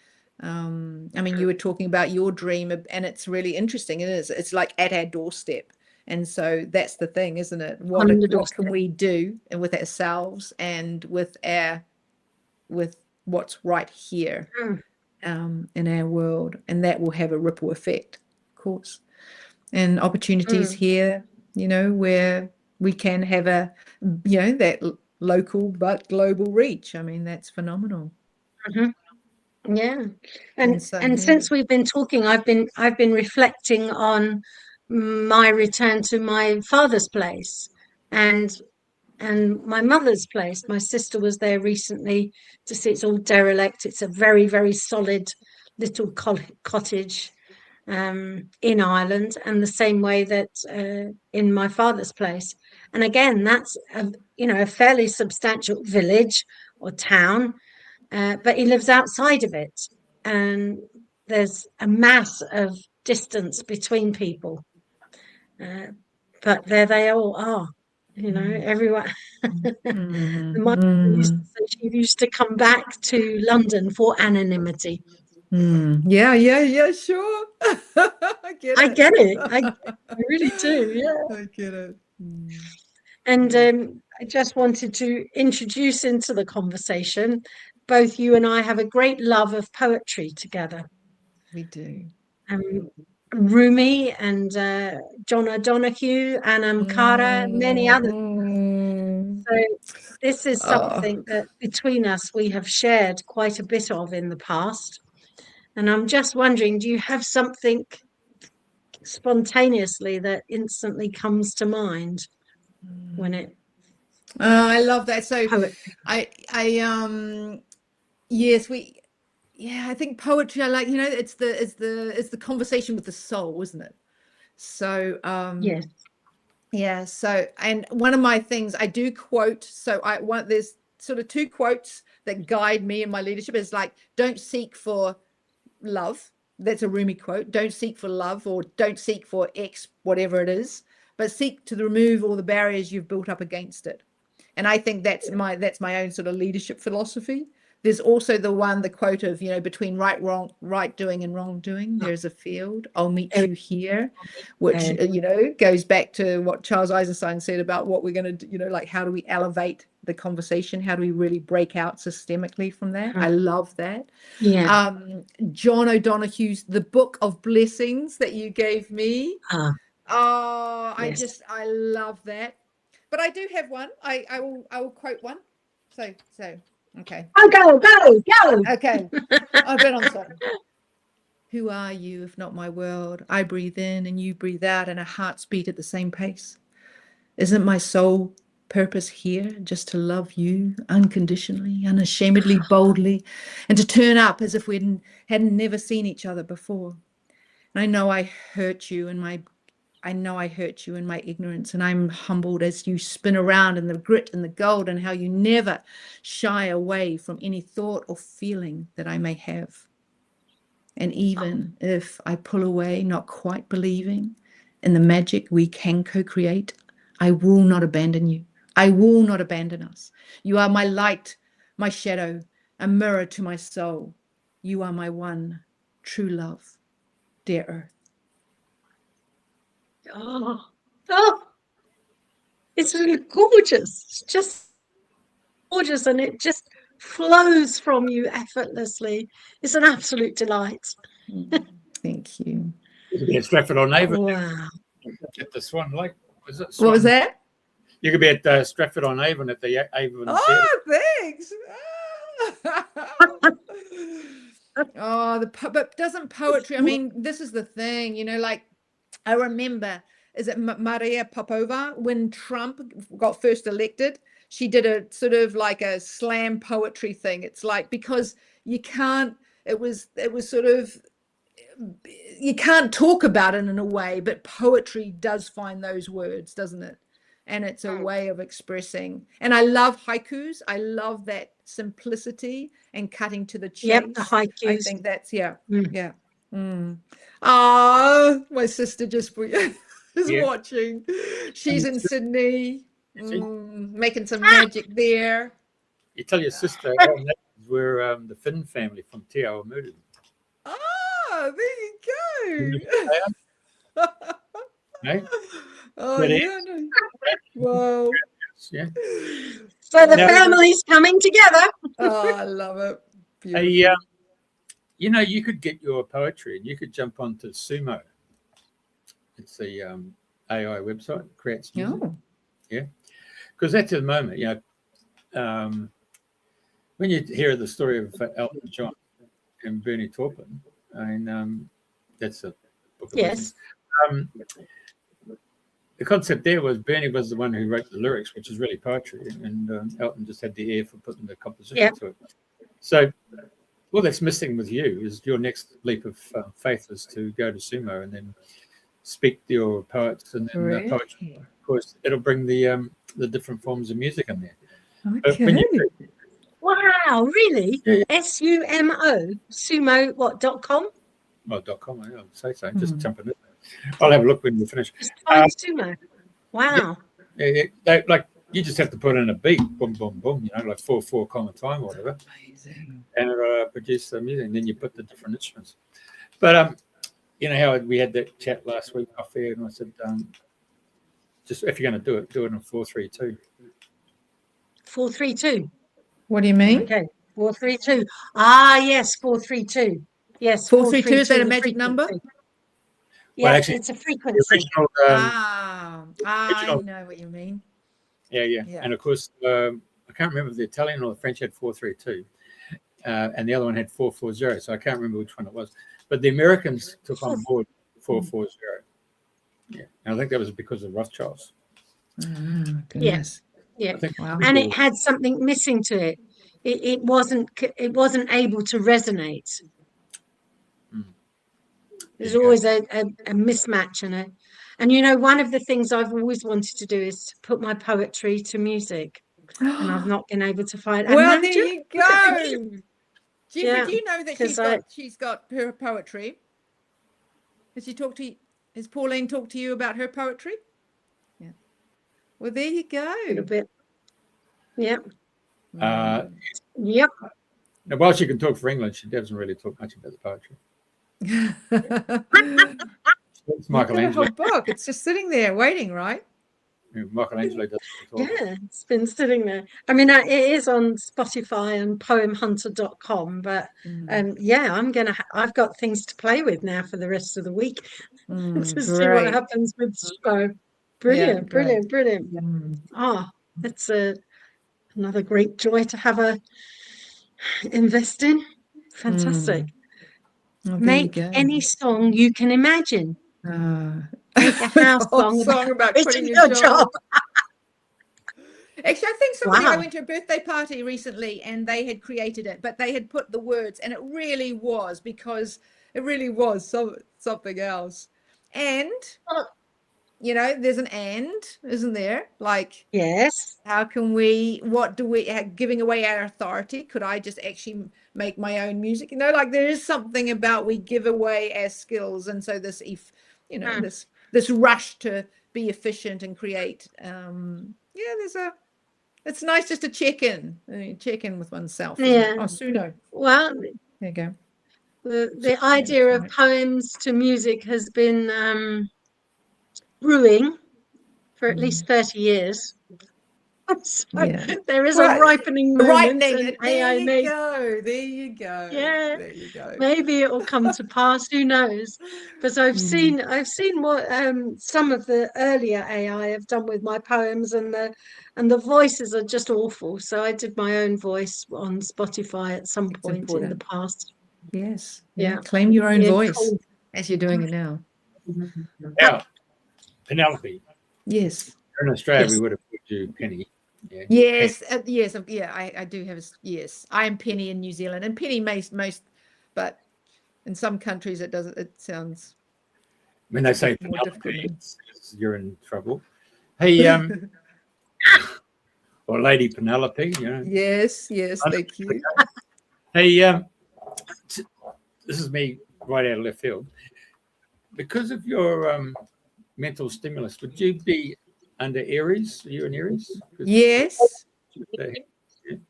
I mean, you were talking about your dream, and it's really interesting. It is. It's like at our doorstep. And so that's the thing, isn't it? What can we do with ourselves and with what's right here in our world? And that will have a ripple effect, of course. And opportunities here, where we can have that local but global reach. I mean, that's phenomenal. Yeah. And since we've been talking, I've been reflecting on my return to my father's place and my mother's place. My sister was there recently to see. It's all derelict. It's a very, very solid little cottage in Ireland, and the same way that in my father's place. And again, that's a fairly substantial village or town, but he lives outside of it, and there's a mass of distance between people. But there they all are, everyone. The mother used to say she used to come back to London for anonymity. Yeah, sure. I get it. I really do. Yeah, I get it. And I just wanted to introduce into the conversation, both you and I have a great love of poetry together. We do. Rumi and John O'Donoghue, Anam Cara, many others. So this is something that between us we have shared quite a bit of in the past. And I'm just wondering, do you have something spontaneously that instantly comes to mind when it? I love that. So poetry. Yes, I think poetry, I like, it's the conversation with the soul, isn't it? So Yes. Yeah. So, and one of my things I do quote, there's sort of two quotes that guide me in my leadership. Is like, don't seek for love. That's a Rumi quote. Don't seek for love, or don't seek for X, whatever it is, but seek to remove all the barriers you've built up against it. And I think that's my own sort of leadership philosophy. There's also the quote of, between right doing and wrongdoing, there's a field. I'll meet you here, which, goes back to what Charles Eisenstein said about what we're going to do, like, how do we elevate the conversation? How do we really break out systemically from that? I love that. Yeah. John O'Donoghue's The Book of Blessings that you gave me. Yes. I love that. But I do have one. I will quote one. So okay. Oh, go. Okay. I've been on something. Who are you if not my world? I breathe in and you breathe out, and our hearts beat at the same pace. Isn't my soul purpose here just to love you unconditionally, unashamedly, boldly, and to turn up as if we hadn't never seen each other before? And I know I hurt you in my ignorance, and I'm humbled as you spin around in the grit and the gold, and how you never shy away from any thought or feeling that I may have. And even if I pull away, not quite believing in the magic we can co-create, I will not abandon you. I will not abandon us. You are my light, my shadow, a mirror to my soul. You are my one true love, dear Earth. It's really gorgeous. It's just gorgeous, and it just flows from you effortlessly. It's an absolute delight. Thank you. You could be at Stratford-on-Avon. Wow. At the Swan Lake. What was that? You could be at Stratford-on-Avon at the Avon. Thanks. But doesn't poetry, I mean, this is the thing, like, I remember, is it Maria Popova, when Trump got first elected, she did a sort of like a slam poetry thing. It's like, because you can't, it was sort of, you can't talk about it in a way, but poetry does find those words, doesn't it? and it's a way of expressing. And I love haikus. I love that simplicity and cutting to the chase. Yep, the I haikus. think that's yeah. Oh, my sister just is watching. She's in Sydney, making some magic there. You tell your sister we're the Finn family from Te Awamutu. Oh, there you go. No? Oh, yeah. No. Wow. Yeah. So the family's coming together. Oh, I love it. You know, you could get your poetry and you could jump onto Sumo. It's the AI website, creates music. Oh. Yeah. Because that's at the moment, you know, when you hear the story of Elton John and Bernie Taupin, I mean, that's a book of Yes. The concept there was Bernie was the one who wrote the lyrics, which is really poetry, and Elton just had the ear for putting the composition to it. So, well, that's missing with you is your next leap of faith is to go to Sumo and then speak to your poets and then poetry. Of course, it'll bring the different forms of music in there. Okay. Wow, really? Yeah. SUMO, sumo, .com? Well, .com, I'll say so. Just jumping in. I'll have a look when we finish. Just find Sumo. Wow. Yeah, like you just have to put in a beat, boom, boom, boom, you know, like 4/4 common time or whatever. Amazing. And it'll produce the music, and then you put the different instruments. But you know how we had that chat last week off air, and I said, just if you're going to do it in 4/3/2. 4/3/2. What do you mean? Okay, 4/3/2. Ah, yes, 4/3/2. Yes, 4/3/2, is that a magic number? Yeah, well, actually, it's a frequency. Original, I know what you mean. Yeah. And of course, I can't remember if the Italian or the French had 4/3/2, and the other one had 4/4/0. So I can't remember which one it was. But the Americans took on board 4/4/0. Yeah, and I think that was because of Rothschilds. Goodness. Yeah, Wow. and it had something missing to it. It wasn't able to resonate. There's always a mismatch in it. And you know, one of the things I've always wanted to do is to put my poetry to music, and I've not been able to find. Well, there you go. Jeffrey, do you know that she's got her poetry? Has Pauline talked to you about her poetry? Yeah. Well, there you go. A little bit. Yep. Yep. Now, while she can talk for England, she doesn't really talk much about the poetry. It's Michelangelo. Whole book. It's just sitting there waiting, right? Yeah, Michelangelo doesn't talk. Yeah, it's been sitting there. I mean, it is on Spotify and poemhunter.com, but yeah, I've got things to play with now for the rest of the week to see what happens with Spo. Brilliant, brilliant. It's another great joy to have invest in. Fantastic. Make any song you can imagine. Make a house song about quitting your job. Actually, I think I went to a birthday party recently and they had created it, but they had put the words, and it really was something else. And you know, there's an and, isn't there? Like, yes. How can giving away our authority? Could I just actually make my own music? You know, like there is something about we give away our skills. And so this rush to be efficient and create. It's nice just to check in with oneself. Yeah. Oh, Suno. Well, there you go. The idea of poems to music has been brewing for at least 30 years. So there is a ripening moment. There you go. Yeah. There you go. Maybe it will come to pass. Who knows? But I've seen what some of the earlier AI have done with my poems, and the voices are just awful. So I did my own voice on Spotify at some point in the past. Yes. Yeah. Claim your own voice as you're doing it now. Now, Penelope. Yes. In Australia, we would have put you Penny. Yeah. Yes. I do have. Yes, I am Penny in New Zealand, and Penny most, but in some countries it sounds. When they say Penelope, you're in trouble. Hey, or Lady Penelope, you know. Yes, thank you. Hey, this is me right out of left field. Because of your mental stimulus, would you be under Aries? Are you an Aries? Yes. Yeah.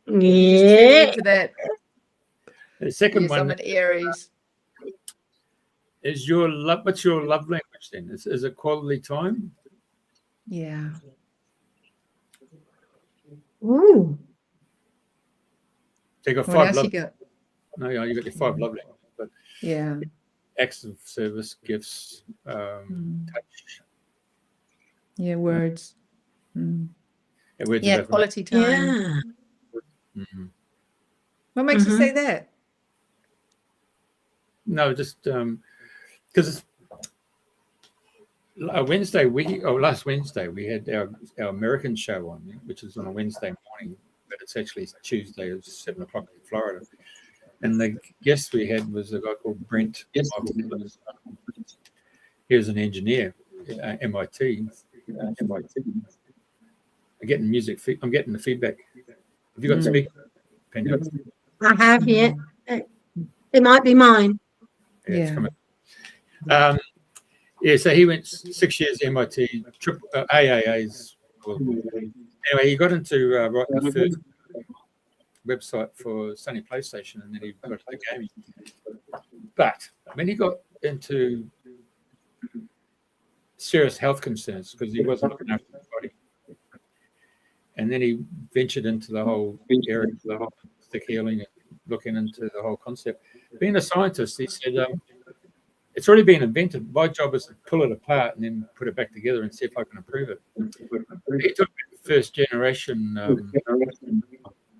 Into that. The second Yes, I'm one an Aries. is your love. What's your love language then? Is it quality time? Yeah. Ooh. So you got What five else love. you got? No, you got your 5 love languages, but Yeah. acts of service, gifts, touch. Yeah, words. Words Yeah, of quality time. Yeah. Mm-hmm. What makes you say that? No, just because last Wednesday we had our American show on, which is on a Wednesday morning, but it's actually Tuesday at 7 o'clock in Florida. And the guest we had was a guy called Brent. He was an engineer at MIT. I'm getting I'm getting the feedback. Have you got to speak? I have, yeah. It might be mine. Yeah, it's coming. So he went 6 years MIT, AAA's. Anyway, he got into writing the first website for Sony PlayStation, and then he got into gaming. But when he got into serious health concerns because he wasn't looking after his body, and then he ventured into the whole area of the holistic healing and looking into the whole concept. Being a scientist, he said, it's already been invented. My job is to pull it apart and then put it back together and see if I can improve it. He took first generation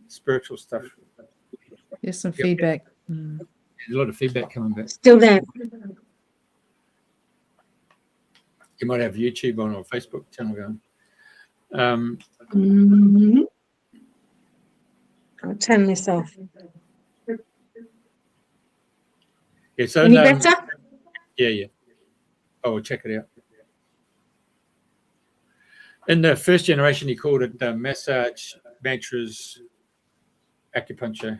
spiritual stuff. There's some feedback. There's a lot of feedback coming back. Still there. You might have YouTube on or Facebook channel going. I'll turn this off. Yeah, so Any better? Yeah. Oh, we'll check it out. In the first generation, he called it massage, mantras, acupuncture.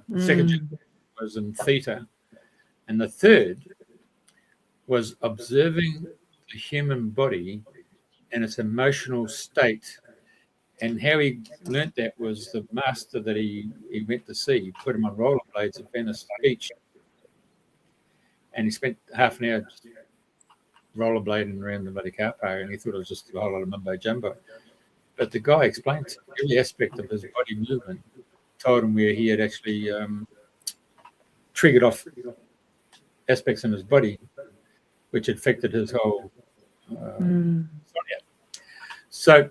The second generation was in theta. And the third was observing the human body and its emotional state. And how he learnt that was the master that he went to see. He put him on rollerblades at Venice Beach. And he spent half an hour rollerblading around the bloody car park, and he thought it was just a whole lot of mumbo jumbo. But the guy explained every aspect of his body movement, told him where he had actually triggered off aspects in his body, which affected his whole. So,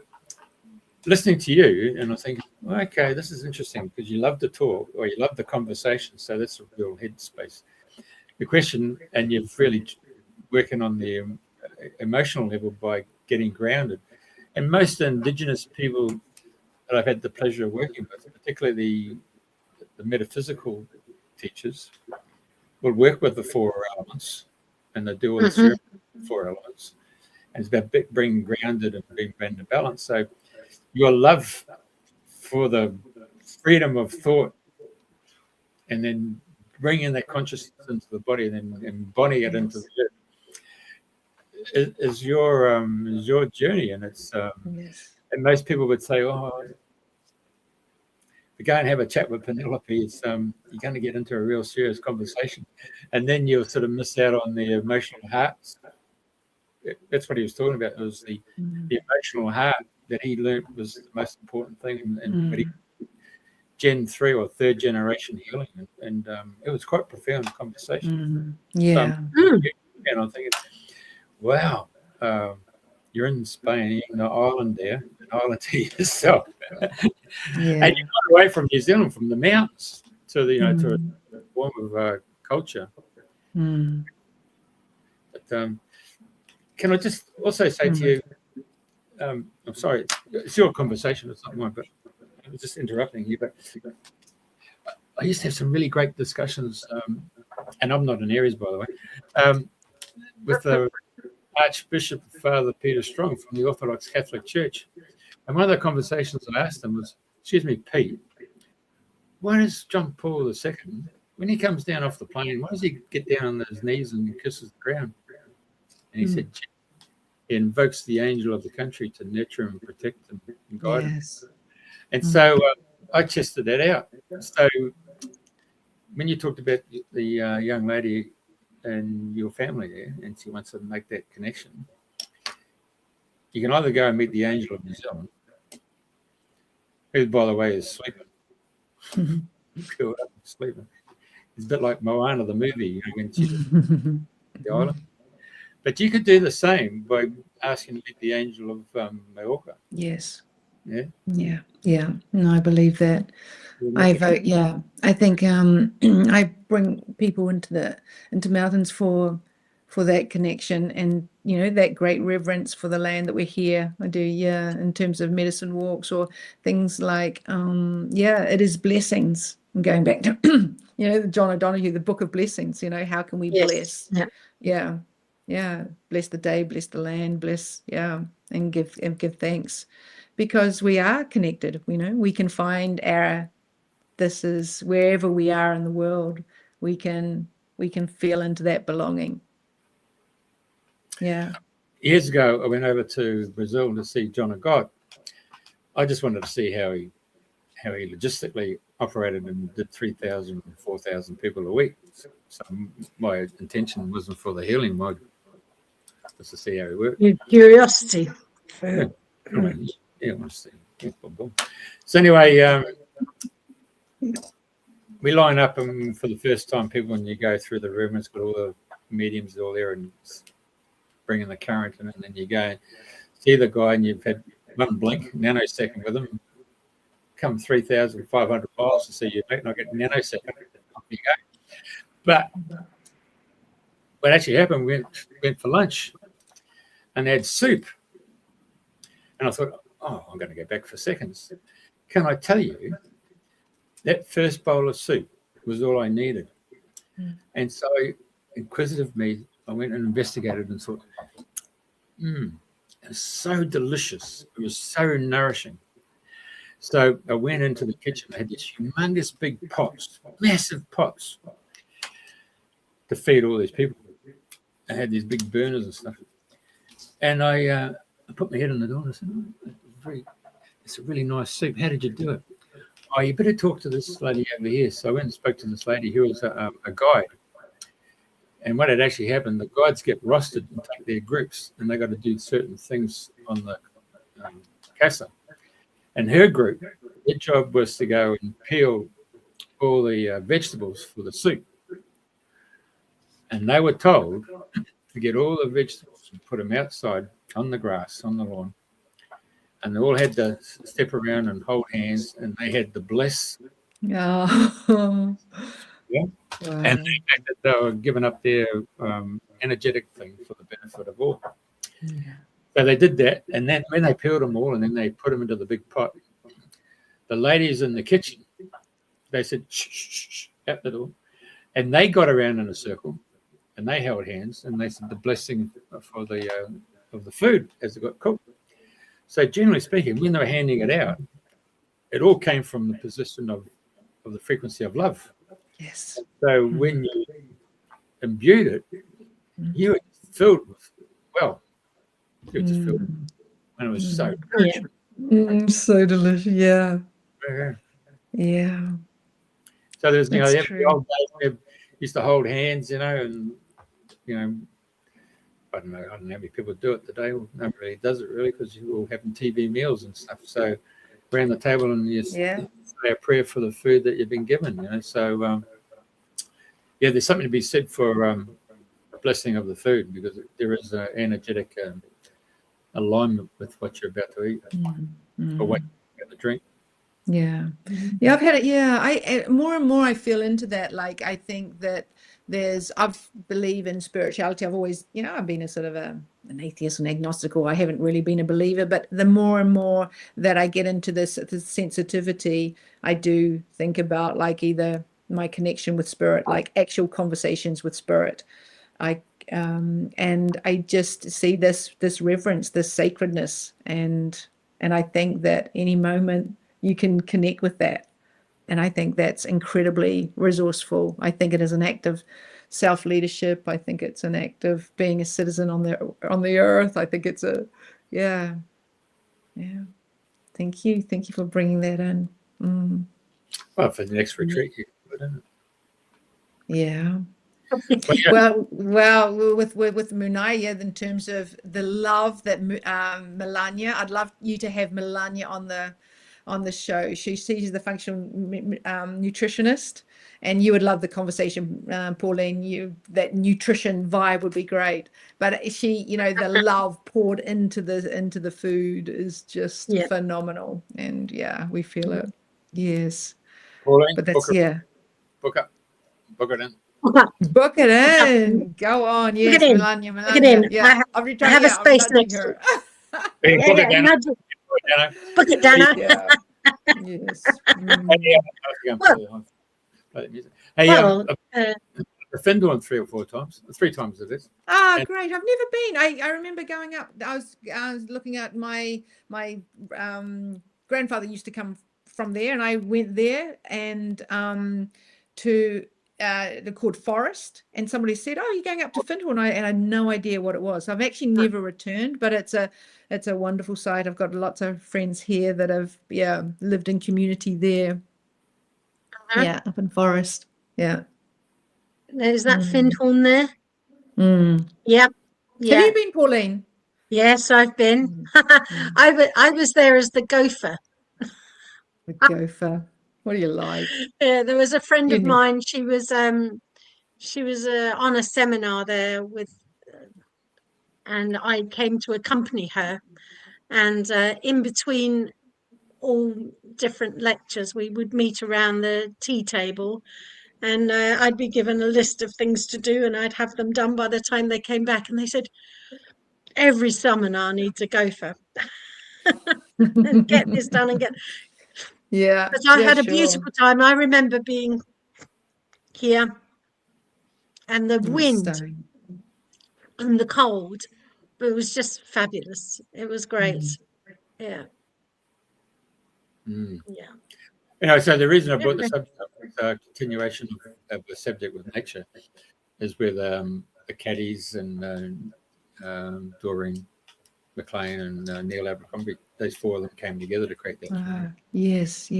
listening to you, and I think, okay, this is interesting because you love to talk or you love the conversation, so that's a real headspace. The question, and you're really working on the emotional level by getting grounded. And most Indigenous people that I've had the pleasure of working with, particularly the metaphysical teachers, will work with the 4 elements, and they do all the 4 elements. And it's about being grounded and being in balance. So your love for the freedom of thought, and then bringing that consciousness into the body and then embodying it into the earth is your journey. And it's and most people would say, oh, to go and have a chat with Penelope, it's you're going to get into a real serious conversation, and then you'll sort of miss out on the emotional hearts. That's what he was talking about. It was the emotional heart that he learned was the most important thing, and Gen 3 or 3rd generation healing, and it was quite a profound conversation. Yeah. And I'm thinking, wow, you're in Spain, you're in the island there, an island to yourself, and you got away from New Zealand, from the mountains to the to a form of culture. But can I just also say to you, I'm sorry, it's your conversation, it's not mine, but I was just interrupting you. But I used to have some really great discussions, and I'm not an Aries, by the way, with Archbishop Father Peter Strong from the Orthodox Catholic Church. And one of the conversations I asked him was, excuse me, Pete, why does John Paul II, when he comes down off the plane, why does he get down on his knees and kisses the ground? And he said, he invokes the angel of the country to nurture and protect and guide him. And so I tested that out. So when you talked about the young lady and your family there, and she wants to make that connection, you can either go and meet the angel of New Zealand, who, by the way, is sleeping. Cool, sleeping. It's a bit like Moana, the movie, you know, when she's the island. But you could do the same by asking to meet the angel of Mallorca. Yes. Yeah. Yeah. Yeah. No, I believe that. I vote. Yeah. I think I bring people into mountains for that connection, and you know, that great reverence for the land that we're here. I do. Yeah. In terms of medicine walks or things like it is blessings. I'm going back to you know, John O'Donoghue, the Book of Blessings. You know, how can we bless? Yeah. Yeah. Yeah. Bless the day, bless the land, bless, and give thanks. Because we are connected, you know, we can find this is wherever we are in the world, we can feel into that belonging. Yeah. Years ago, I went over to Brazil to see John of God. I just wanted to see how he logistically operated and did 3,000, 4,000 people a week. So my intention wasn't for the healing, just to see how he worked. Your curiosity. Yeah, so anyway, we line up, and for the first time, people, when you go through the room, it's got all the mediums all there and bringing the current in, and then you go and see the guy, and you've had one blink, nanosecond with him, come 3,500 miles to see you, mate, not get nanosecond. Off you go. But what actually happened, we went for lunch, and they had soup, and I thought, oh, I'm going to go back for seconds. Can I tell you, that first bowl of soup was all I needed. And so, inquisitive me, I went and investigated and thought, it was so delicious. It was so nourishing. So I went into the kitchen. I had these humongous big pots, massive pots, to feed all these people. I had these big burners and stuff. And I put my head in the door and I said, it's a really nice soup. How did you do it? Oh, you better talk to this lady over here. So I went and spoke to this lady who was a guide. And what had actually happened, the guides get rostered and take their groups, and they got to do certain things on the casa. And her group, their job was to go and peel all the vegetables for the soup. And they were told to get all the vegetables and put them outside on the grass, on the lawn. And they all had to step around and hold hands, and they had to bless. Yeah. Yeah. Wow. And the fact that they were giving up their energetic thing for the benefit of all. Yeah. So they did that, and then when they peeled them all and then they put them into the big pot, the ladies in the kitchen, they said, shh, shh, shh, out the door. And they got around in a circle, and they held hands, and they said the blessing for the of the food as it got cooked. So generally speaking, when they were handing it out, it all came from the position of the frequency of love. Yes. So when you imbued it, you were filled with, you were just filled, and it was so delicious. So delicious, yeah. Yeah. So there's, the old days where used to hold hands, and I don't know how many people do it today. Well, nobody really does it really, because you're all having TV meals and stuff. So around the table, and you say a prayer for the food that you've been given. So there's something to be said for blessing of the food, because there is an energetic alignment with what you're about to eat or what you're about to drink. Yeah. I've had it. I more and more I feel into that. Like, I think that I believe in spirituality. I've always, I've been a sort of an atheist and agnostical. I haven't really been a believer, but the more and more that I get into this sensitivity, I do think about like either my connection with spirit, like actual conversations with spirit. And I just see this reverence, this sacredness, and I think that any moment you can connect with that. And I think that's incredibly resourceful. I think it is an act of self-leadership. I think it's an act of being a citizen on the earth. I think it's yeah. Thank you for bringing that in. Well, for the next retreat, you can put in it. Yeah. Yeah. Well, with Munaya, in terms of the love that Melania, I'd love you to have Melania on the show. She's the functional nutritionist, and you would love the conversation, Pauline. That nutrition vibe would be great. But she, the love poured into the food is just phenomenal, and we feel it. Yes, Pauline, but that's book it in. Book it in. Go on. Yes, Book it in. Melania. Book it in. Yeah, I have a space next to it. Book it, Dana. Yeah. Yes. Hey, I've been to 3 or 4 times. 3 times it is. Great. I've never been. I remember going up. I was looking at my grandfather used to come from there, and I went there and to they're called Forest, and somebody said, "Oh, you're going up to Findhorn," and I had no idea what it was. So I've actually never returned, but it's a wonderful site. I've got lots of friends here that have lived in community there. Up in Forest. Yeah. Is that Findhorn there? Yep. Yeah. Have you been, Pauline? Yes, I've been. I was there as the gopher. The gopher. What do you like? Yeah, there was a friend of mine. She was on a seminar there and I came to accompany her. And in between all different lectures, we would meet around the tea table, and I'd be given a list of things to do, and I'd have them done by the time they came back. And they said, every seminar needs a gopher. And get this done and get. Yeah. But I had a beautiful time. I remember being here and the wind and the cold. But it was just fabulous. It was great. Yeah. Yeah. So the reason I brought this up is a continuation of the subject with nature is with the Caddies and Doreen McLean and Neil Abercrombie. Those 4 of them came together to create that. Yes.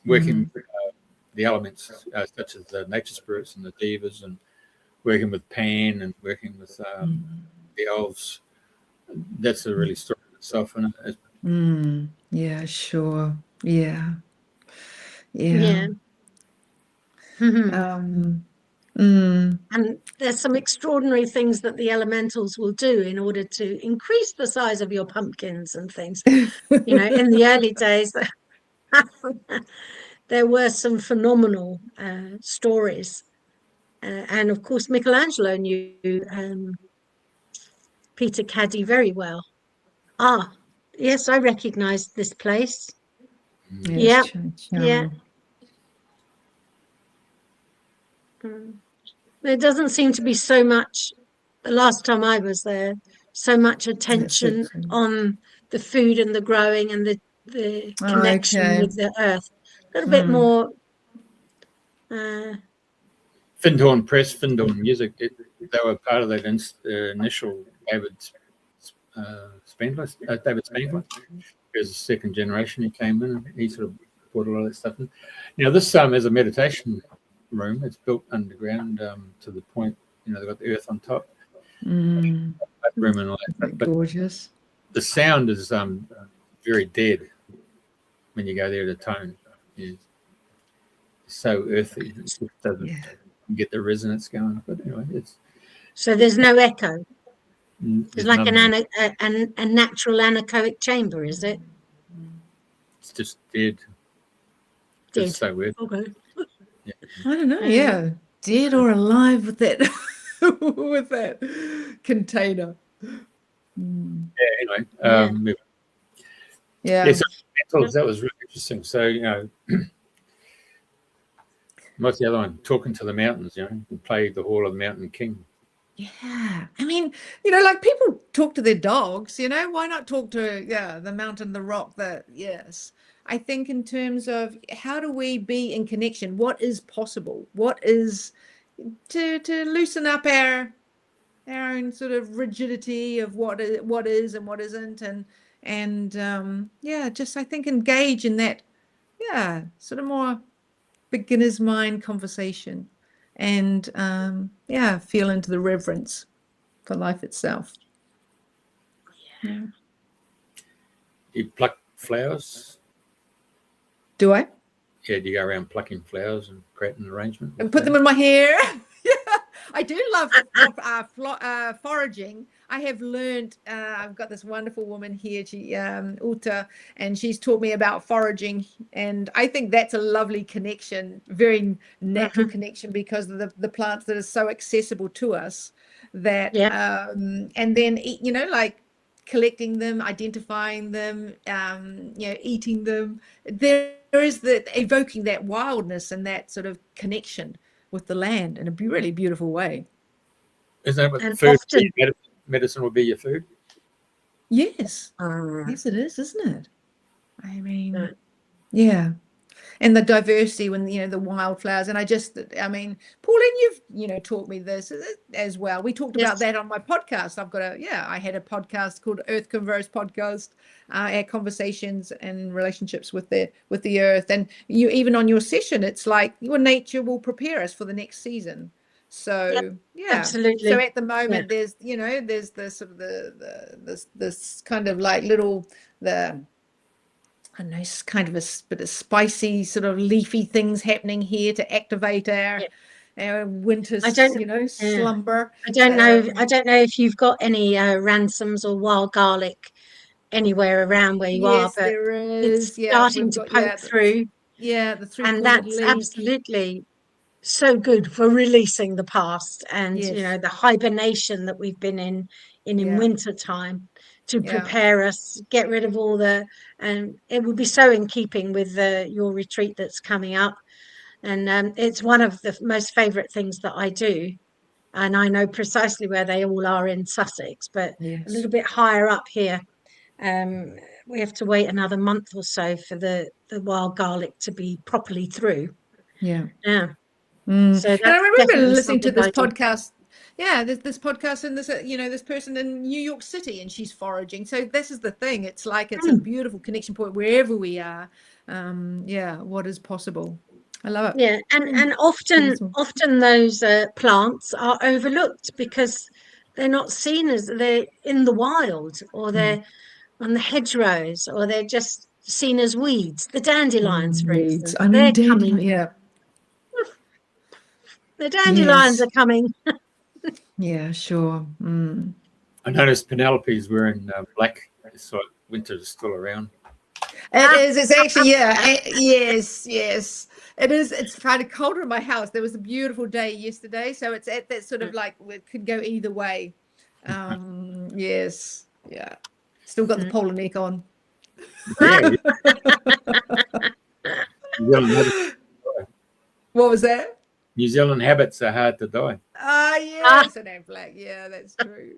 Working with the elements such as the nature spirits and the devas, and working with Pan and working with the elves. That's a really story in itself. Yeah, sure. Yeah. And there's some extraordinary things that the elementals will do in order to increase the size of your pumpkins and things. In the early days, there were some phenomenal stories. And of course, Michelangelo knew Peter Caddy very well. Yes, I recognized this place. Yes, yeah. There doesn't seem to be so much, the last time I was there, so much attention on the food and the growing and the connection with the earth. A little bit more. Findhorn Press, Findhorn Music, they were part of that initial David Spangler. He was the second generation. He came in and he sort of brought a lot of that stuff in. This is a meditation room. It's built underground to the point, they've got the earth on top. Room and all that. But gorgeous. The sound is very dead when you go there. The tone is so earthy. It doesn't get the resonance going. But anyway, so there's no echo. It's like a natural anechoic chamber, is it? It's just dead. It's so weird. Okay. Yeah. I don't know. Yeah, dead or alive with that with that container. Anyway, so that was really interesting. So what's the other one? Talking to the mountains. Play the Hall of the Mountain King. Yeah. I mean, like people talk to their dogs, why not talk to, the mountain, the rock, yes. I think in terms of how do we be in connection? What is possible? What is to loosen up our own sort of rigidity of what is and what isn't, and just I think engage in that, sort of more beginner's mind conversation, and feel into the reverence for life itself. Yeah. You pluck flowers? Do I? Yeah, do you go around plucking flowers and create an arrangement? And put them in my hair? Yeah, I do love foraging. I have learned, I've got this wonderful woman here, Uta, and she's taught me about foraging. And I think that's a lovely connection, very natural connection, because of the plants that are so accessible to us that, and then, like collecting them, identifying them, eating them. There is evoking that wildness and that sort of connection with the land in a really beautiful way. Isn't that what food? Often, medicine will be your food? Yes. Yes, it is, isn't it? I mean, yeah. And the diversity when, the wildflowers. And Pauline, you've, taught me this as well. We talked about that on my podcast. I had a podcast called Earth Converse podcast, our conversations and relationships with the earth. And even on your session, it's like your nature will prepare us for the next season. So absolutely. So at the moment, there's the sort of this kind of like little I don't know, it's kind of a bit of spicy sort of leafy things happening here to activate our winter, slumber. I don't know if you've got any ransoms or wild garlic anywhere around where you are, but there is. It's starting to poke through. The and that's absolutely so good for releasing the past and the hibernation that we've been in winter time, to prepare us, get rid of all and it would be so in keeping with your retreat that's coming up. And it's one of the most favorite things that I do, and I know precisely where they all are in Sussex, but a little bit higher up here, we have to wait another month or so for the wild garlic to be properly through. So and I remember listening to this podcast. There's this podcast, and this person in New York City, and she's foraging. So this is the thing. It's like it's a beautiful connection point wherever we are. What is possible? I love it. Yeah, and often those plants are overlooked because they're not seen as they're in the wild, or they're on the hedgerows, or they're just seen as weeds. The dandelions, for instance, they're coming. Yeah. The dandelions are coming. Yeah, sure. I noticed Penelope's wearing black, so winter is still around. It is. It's actually, yes. It is. It's kind of colder in my house. There was a beautiful day yesterday, so it's at that sort of like it could go either way. Yes. Yeah. Still got the polo neck on. What was that? New Zealand habits are hard to die. Yes, and I'm black. Yeah, that's true.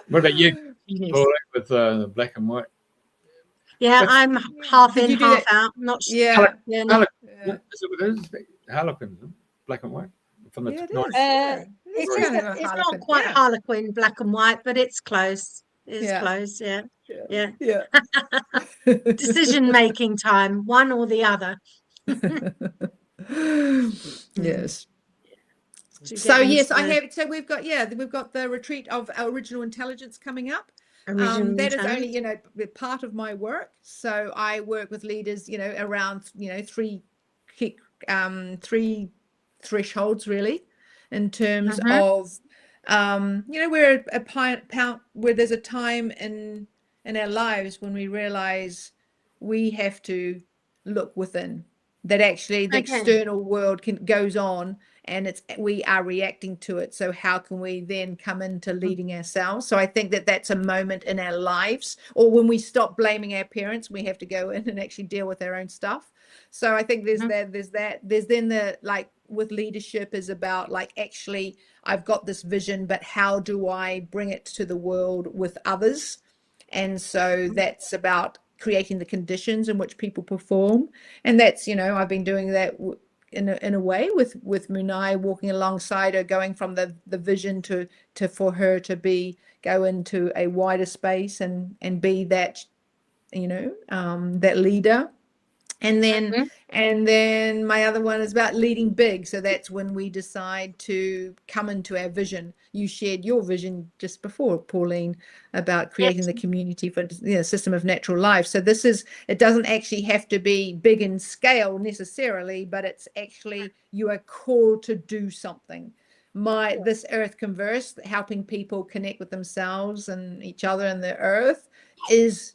What about you, Pauline, with the black and white? Yeah, I'm half in, half out. Not sure. Is it what it is? Harlequin, black and white from the north. It's not quite Harlequin black and white, but it's close. It's close. Yeah. Decision making time, one or the other. Yes. So yes, I have. So we've got the retreat of Original Intelligence coming up. That is only part of my work. So I work with leaders around three thresholds really, in terms of we're where there's a time in our lives when we realize we have to look within, that actually the external world goes on and we are reacting to it. So how can we then come into leading ourselves? So I think that's a moment in our lives, or when we stop blaming our parents, we have to go in and actually deal with our own stuff. So I think there's then the with leadership is about like, actually, I've got this vision, but how do I bring it to the world with others? And so that's about creating the conditions in which people perform. And that's, I've been doing that in a way with Munai, walking alongside her, going from the vision to for her to go into a wider space and be that, that leader. And then my other one is about leading big. So that's when we decide to come into our vision. You shared your vision just before, Pauline, about creating the community for system of natural life. So it doesn't actually have to be big in scale necessarily, but it's actually you are called to do something. This Earth Converse, helping people connect with themselves and each other and the earth is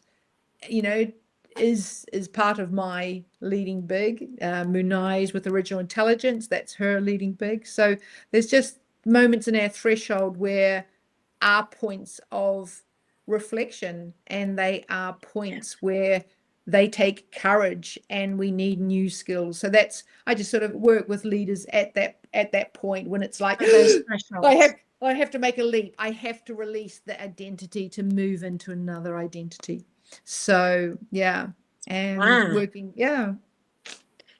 part of my leading big. Munai's with Original Intelligence, that's her leading big. So there's just moments in our threshold where are points of reflection, and they are points where they take courage and we need new skills. So I just sort of work with leaders at that point when it's like I have to make a leap. I have to release the identity to move into another identity. So and working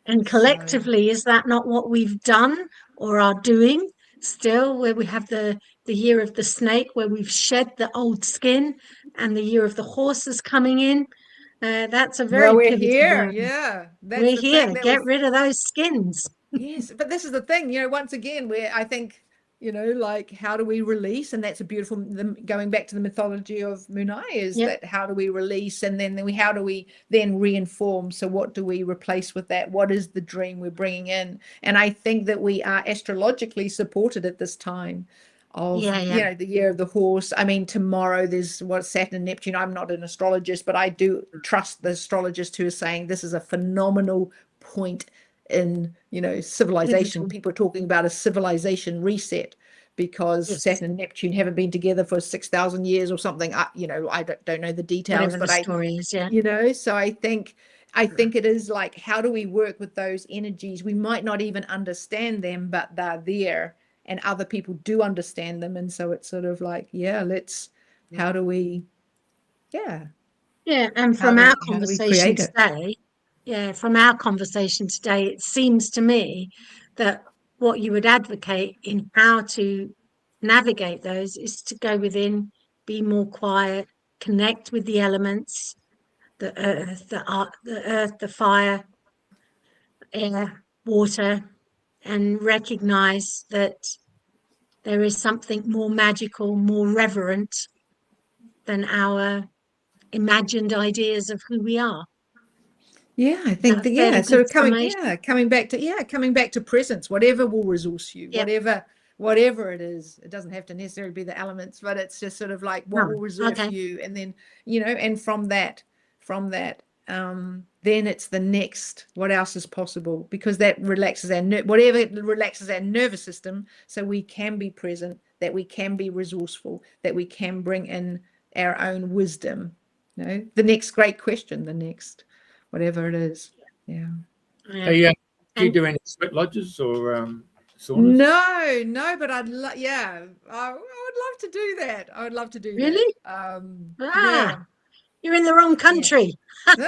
and collectively, is that not what we've done or are doing still, where we have the year of the snake, where we've shed the old skin, and the year of the horse is coming in? That's a very we're pivotal here moment. that's we're here. Get rid of those skins. Yes, but this is the thing, once again, where I think, like, how do we release? And that's a beautiful, going back to the mythology of Munai, is that how do we release? And then how do we then reinform? So what do we replace with that? What is the dream we're bringing in? And I think that we are astrologically supported at this time of, the year of the horse. I mean, tomorrow there's Saturn and Neptune. I'm not an astrologist, but I do trust the astrologist who is saying this is a phenomenal point in civilization. People are talking about a civilization reset because Saturn and Neptune haven't been together for 6,000 years or something. I don't know the details, but story is, so I think it is like, how do we work with those energies? We might not even understand them, but they're there and other people do understand them. And so it's sort of like, how do we and from our conversation today, it seems to me that what you would advocate in how to navigate those is to go within, be more quiet, connect with the elements, the earth, the fire, air, water, and recognize that there is something more magical, more reverent than our imagined ideas of who we are. I think that so coming back to presence, whatever will resource you, whatever it is. It doesn't have to necessarily be the elements, but it's just sort of like what will resource you. And then and from that then it's the next, what else is possible, because that relaxes whatever relaxes our nervous system, so we can be present, that we can be resourceful, that we can bring in our own wisdom, the next great question, the next whatever it is. Do you do any sweat lodges or saunas? No, but I would love to do that. I would love to do really that. You're in the wrong country. But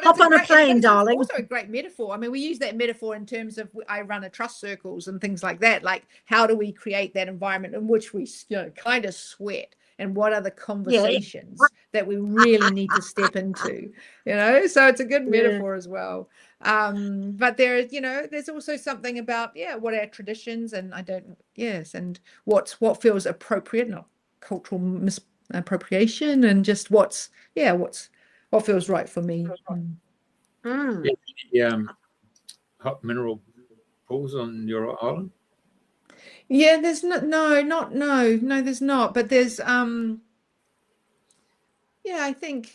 hop on a plane, darling. It's also a great metaphor. I mean, we use that metaphor in terms of, I run a trust circles and things like that. Like, how do we create that environment in which we kind of sweat? And what are the conversations that we really need to step into? So it's a good metaphor as well. But there's also something about what our traditions, and and what feels appropriate, not cultural misappropriation, and just what feels right for me. Hot mineral pools on your island? There's there's not, but there's I think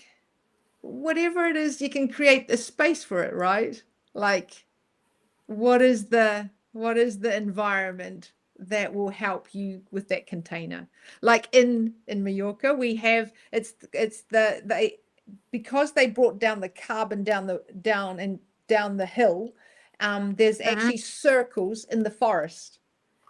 whatever it is, you can create the space for it, right? Like, what is the environment that will help you with that container? Like in Mallorca, we have it's because they brought down the carbon down the hill, there's actually circles in the forest,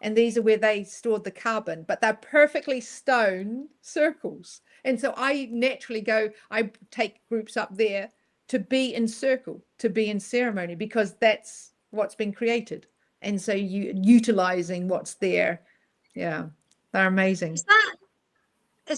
and these are where they stored the carbon, but they're perfectly stone circles. And so I naturally I take groups up there to be in circle, to be in ceremony, because that's what's been created. And so you utilizing what's there. Yeah, they're amazing. Is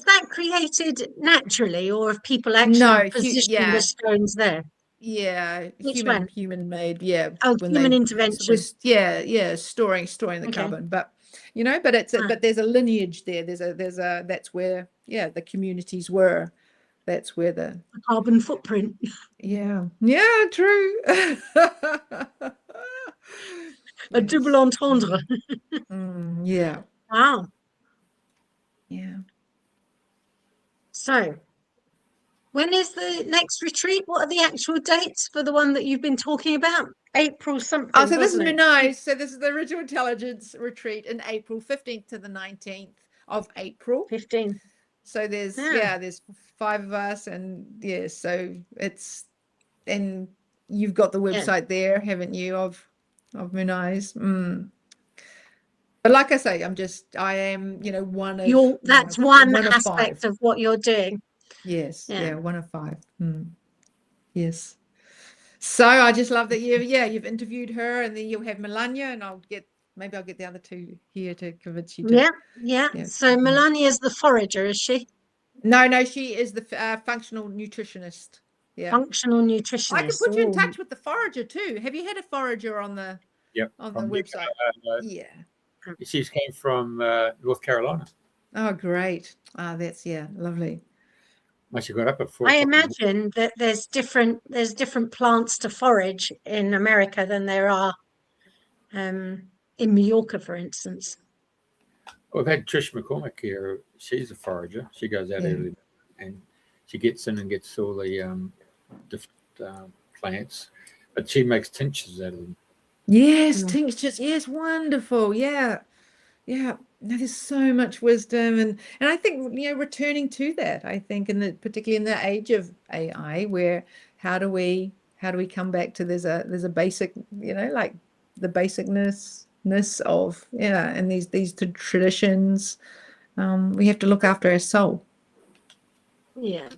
that created naturally, or have people actually positioned the stones there? Yeah, Which one? human made. Yeah. Oh, human intervention. Storing the carbon, but but it's but there's a lineage there. There's a that's where the communities were. That's where the carbon footprint. Yeah, true. A double entendre. Yeah. Wow. Yeah. So, when is the next retreat? What are the actual dates for the one that you've been talking about? April something. Oh, so this is nice. So this is the Original Intelligence retreat in April, 15th to the 19th of April. 15. So there's there's 5 of us, and so it's, and you've got the website there, haven't you, of Moon Eyes? But like I say, I am, one of that's one aspect of what you're doing. Yes, one of 5. Yes. So I just love that you've interviewed her, and then you'll have Melania, and maybe I'll get the other 2 here to convince you to. Yeah. So Melania's the forager, is she? No, she is the functional nutritionist. Yeah. Functional nutritionist. I can put you in touch with the forager too. Have you had a forager on the on the website? She came from North Carolina. Oh, great. That's lovely. I got up at 4. I imagine that there's different plants to forage in America than there are in Mallorca, for instance. We've had Trish McCormick here. She's a forager. She goes out early and she gets in and gets all the different plants, but she makes tinctures out of them. Yes, tinctures. Yes, wonderful. Yeah. There's so much wisdom, and I think returning to that. I think particularly in the age of AI, where how do we come back to there's a basic like the basicness of and these traditions. We have to look after our soul. Yeah,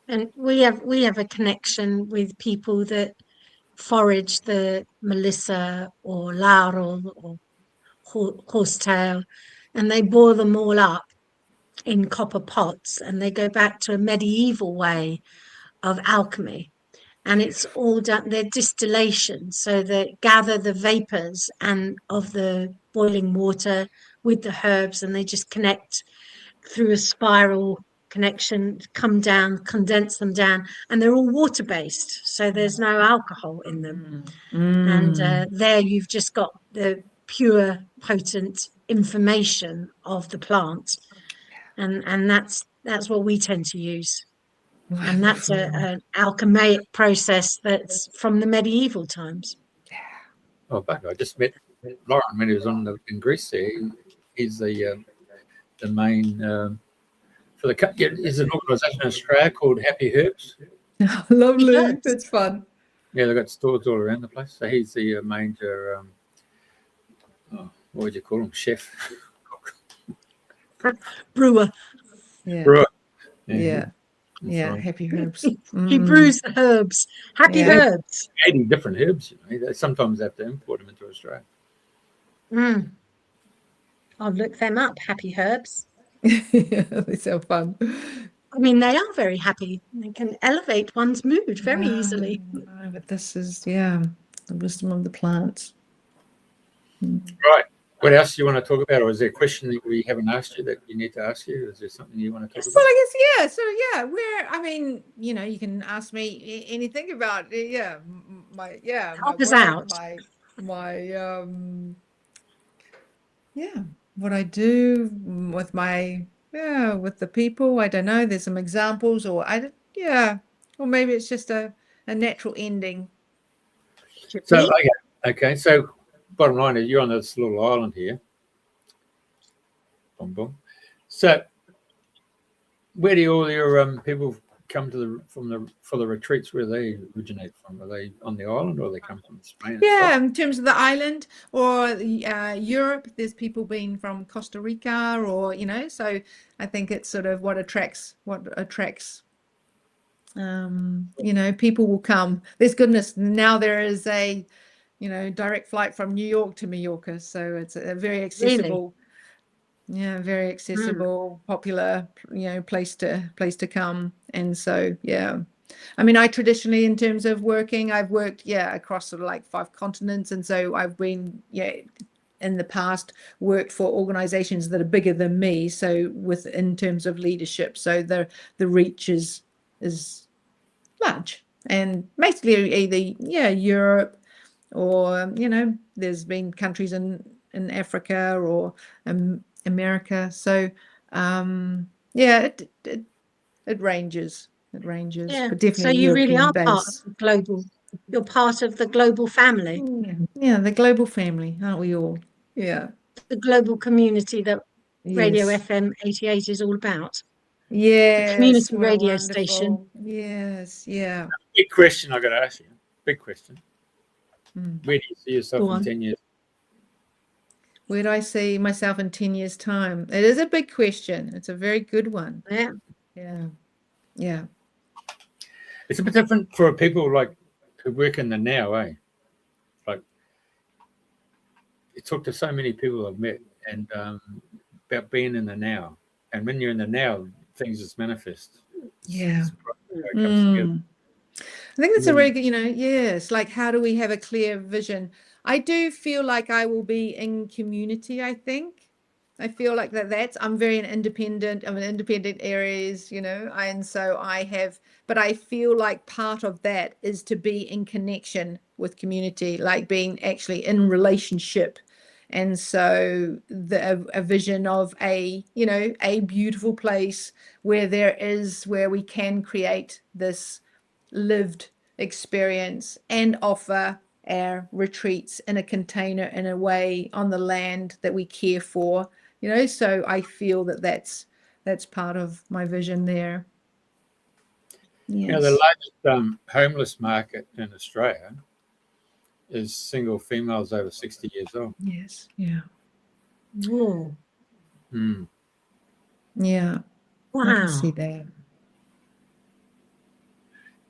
and we have a connection with people that forage the Melissa or laurel or horsetail, and they boil them all up in copper pots, and they go back to a medieval way of alchemy, and it's all done, they're distillation, so they gather the vapors and of the boiling water with the herbs, and they just connect through a spiral connection, come down, condense them down, and they're all water based, so there's no alcohol in them. And there you've just got the pure potent information of the plant, and that's what we tend to use. Wonderful. And that's an alchemaic process that's from the medieval times. Oh, but I just met Lauren when he was in Greece there. He's the main for the there's an organisation in Australia called Happy Herbs. Lovely. That's fun. Yeah, they've got stores all around the place. So he's the major what would you call him? Chef. Brewer. Yeah. Brewer. Yeah. Happy herbs. He brews the herbs. Happy herbs. 80 different herbs. They sometimes have to import them into Australia. I'll look them up. Happy herbs. They're so fun. I mean, they are very happy. They can elevate one's mood very easily. But this is the wisdom of the plants. Right. What else do you want to talk about, or is there a question that we haven't asked you that you need to ask you? Is there something you want to talk about? Well, I guess you can ask me anything about help us out. What I do with with the people. I don't know. There's some examples, or or maybe it's just a natural ending. So okay. So bottom line is you're on this little island here. Boom, boom. So where do all your people come to for the retreats, where they originate from? Are they on the island, or they come from Spain? Yeah, in terms of the island or Europe, there's people being from Costa Rica, or so I think it's sort of what attracts people will come. There's goodness, now there is a direct flight from New York to Mallorca, so it's a very accessible. Yeah, very accessible, popular, place to come. And so, yeah, I mean, I traditionally, in terms of working, I've worked, across sort of like 5 continents. And so I've been, in the past, worked for organizations that are bigger than me. So in terms of leadership, so the reach is large, and basically either, Europe, or, there's been countries in Africa, or America. So it ranges, but definitely so you really European are part base. of the global, you're part of the global family, The global family, aren't we all? The global community that Radio yes. FM 88 is all about. Yes, Community what a radio wonderful station. Yes, yeah. Big question I got to ask you. Big question. Where do you see yourself Go in on. 10 years? Where do I see myself in 10 years' time? It is a big question. It's a very good one. Yeah. It's a bit different for people like who work in the now, eh? Like, you talk to so many people I've met, and about being in the now. And when you're in the now, things just manifest. Yeah. It comes together. I think that's a very good, yes, like how do we have a clear vision? I do feel like I will be in community, I think. I feel like I'm very independent. I'm in independent areas, and so but I feel like part of that is to be in connection with community, like being actually in relationship. And so a vision of a beautiful place where we can create this lived experience and offer our retreats in a container, in a way, on the land that we care for, so I feel that's part of my vision there. Yes. The largest homeless market in Australia is single females over 60 years old. Yes. Yeah. Whoa. Yeah. Wow. I can see that.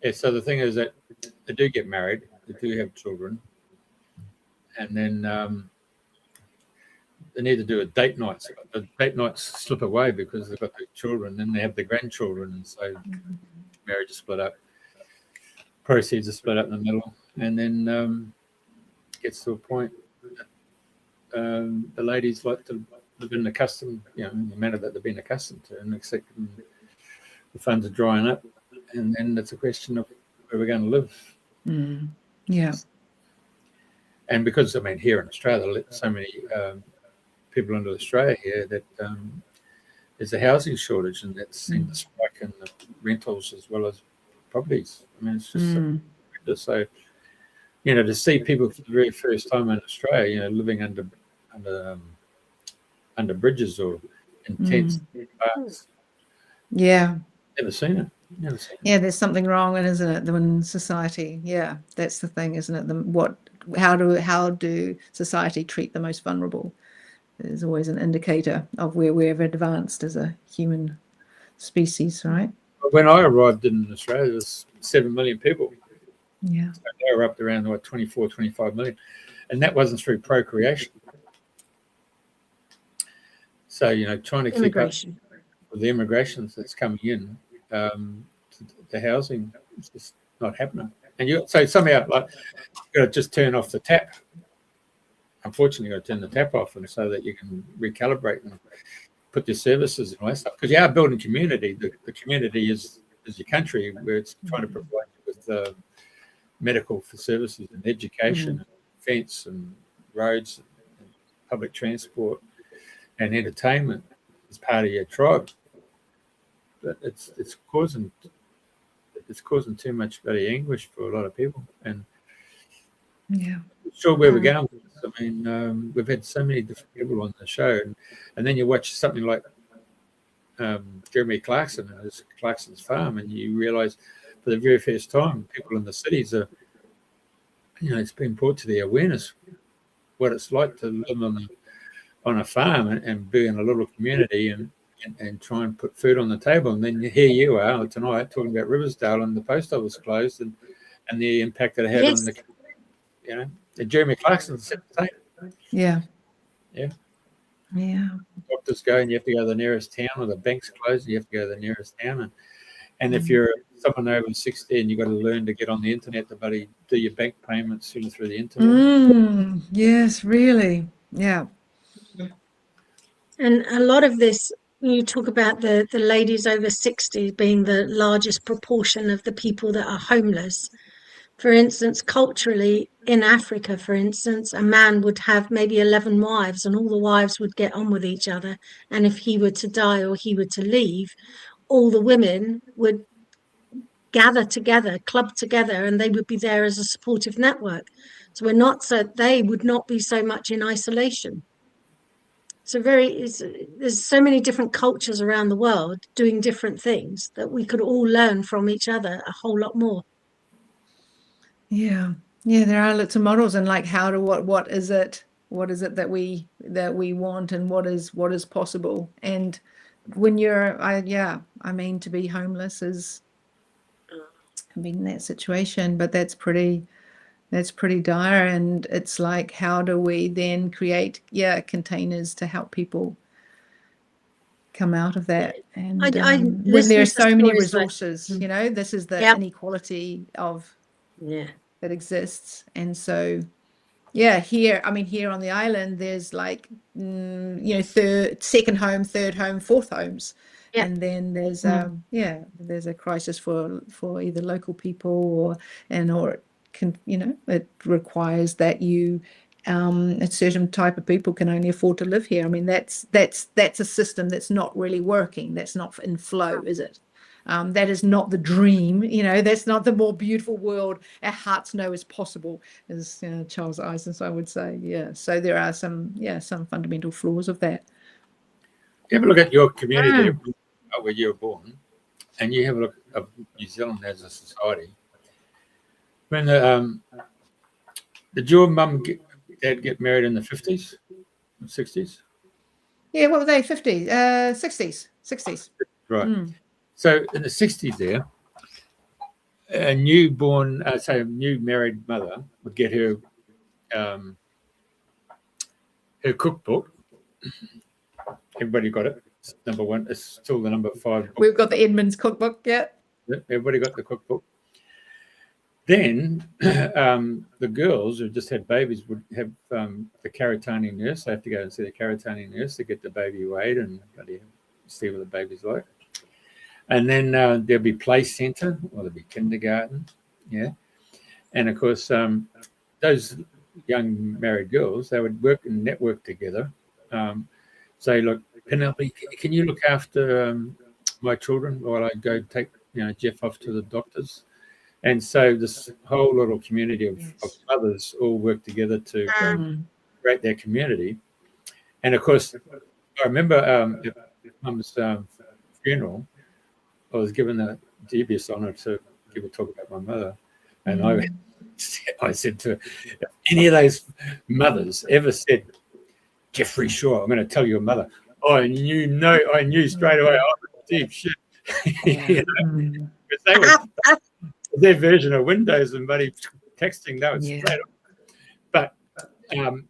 Yeah, so the thing is that they do get married, they do have children, and then they need to do a date night. So the date nights slip away because they've got the children, then they have the grandchildren, and so marriage is split up, proceeds are split up in the middle, and then gets to a point that the ladies like to live in the custom, in the manner that they've been accustomed to, and except the funds are drying up. And then it's a question of where we're going to live. Yeah. And because, here in Australia, so many people into Australia here that there's a housing shortage, and that's seen the spike in the rentals as well as properties. It's just so to see people for the very first time in Australia, living under bridges or in tents, parks. Yeah. Never seen it. Yeah, there's something wrong, isn't it, in society? Yeah, that's the thing, isn't it? How do society treat the most vulnerable? Is always an indicator of where we've advanced as a human species, right? When I arrived in Australia, there was 7 million people. Yeah. So they were up to around 24, 25 million. And that wasn't through procreation. So, trying to keep up with the immigration that's coming in, the housing is just not happening. And so somehow, you've got to just turn off the tap. Unfortunately, you've got to turn the tap off, and so that you can recalibrate and put your services and all that stuff. Because you are building community. The community is your country, where it's trying to provide you with medical services and education, and defence and roads and public transport and entertainment as part of your tribe. But it's causing too much bloody anguish for a lot of people. And yeah, sure where we're going with this. We've had so many different people on the show, and then you watch something like Jeremy Clarkson and his Clarkson's Farm, and you realise for the very first time, people in the cities are, it's been brought to their awareness what it's like to live on a farm and be in a little community and try and put food on the table. And then here you are tonight talking about Riversdale and the post office closed and the impact that it had on the, and Jeremy Clarkson said the same. Yeah. Yeah. Yeah. Doctors go and you have to go to the nearest town, or the bank's closed, you have to go to the nearest town. And if you're someone over 60 and you've got to learn to get on the internet to do your bank payments through the internet. Yes, really. Yeah. And a lot of this, you talk about the ladies over 60 being the largest proportion of the people that are homeless. For instance, culturally, in Africa, for instance, a man would have maybe 11 wives and all the wives would get on with each other. And if he were to die or he were to leave, all the women would gather together, club together, and they would be there as a supportive network. So they would not be so much in isolation. So there's so many different cultures around the world doing different things that we could all learn from each other a whole lot more. Yeah. Yeah, there are lots of models, and like what is it that we want, and what is possible. And when to be homeless is being in that situation, but that's pretty dire. And it's like, how do we then create containers to help people come out of that? And when there are so many resources, this is the inequality of that exists. And so here on the island there's like second home, third home, fourth homes. And then there's there's a crisis for either local people or it requires that a certain type of people can only afford to live here. I mean, that's a system that's not really working. That's not in flow, is it? That is not the dream. That's not the more beautiful world our hearts know is possible, as Charles Eisenstein would say. Yeah. So there are some fundamental flaws of that. You have a look at your community where you were born, and you have a look at New Zealand as a society. When did your mum dad get married in the 50s, 60s? Yeah, what were they? 50s, 60s. Right. So in the 60s there, a new married mother would get her cookbook. Everybody got it. It's number one. It's still the number 5 book. We've got the Edmonds cookbook, yeah. Everybody got the cookbook. Then the girls who just had babies would have the Karitani nurse. They have to go and see the Karitani nurse to get the baby weighed and see what the baby's like. And then there'll be play centre, or there'll be kindergarten, And of course, those young married girls, they would work and network together. Say, look, Penelope, can you look after my children while I go take Jeff off to the doctors? And so this whole little community of mothers all work together to create their community. And of course, I remember at Mum's funeral, I was given the dubious honour to give a talk about my mother. And I said to her, if any of those mothers ever said, Jeffrey Shaw, I'm going to tell your mother, I knew straight away, deep shit. Because they were their version of Windows and buddy texting, that was straight up. But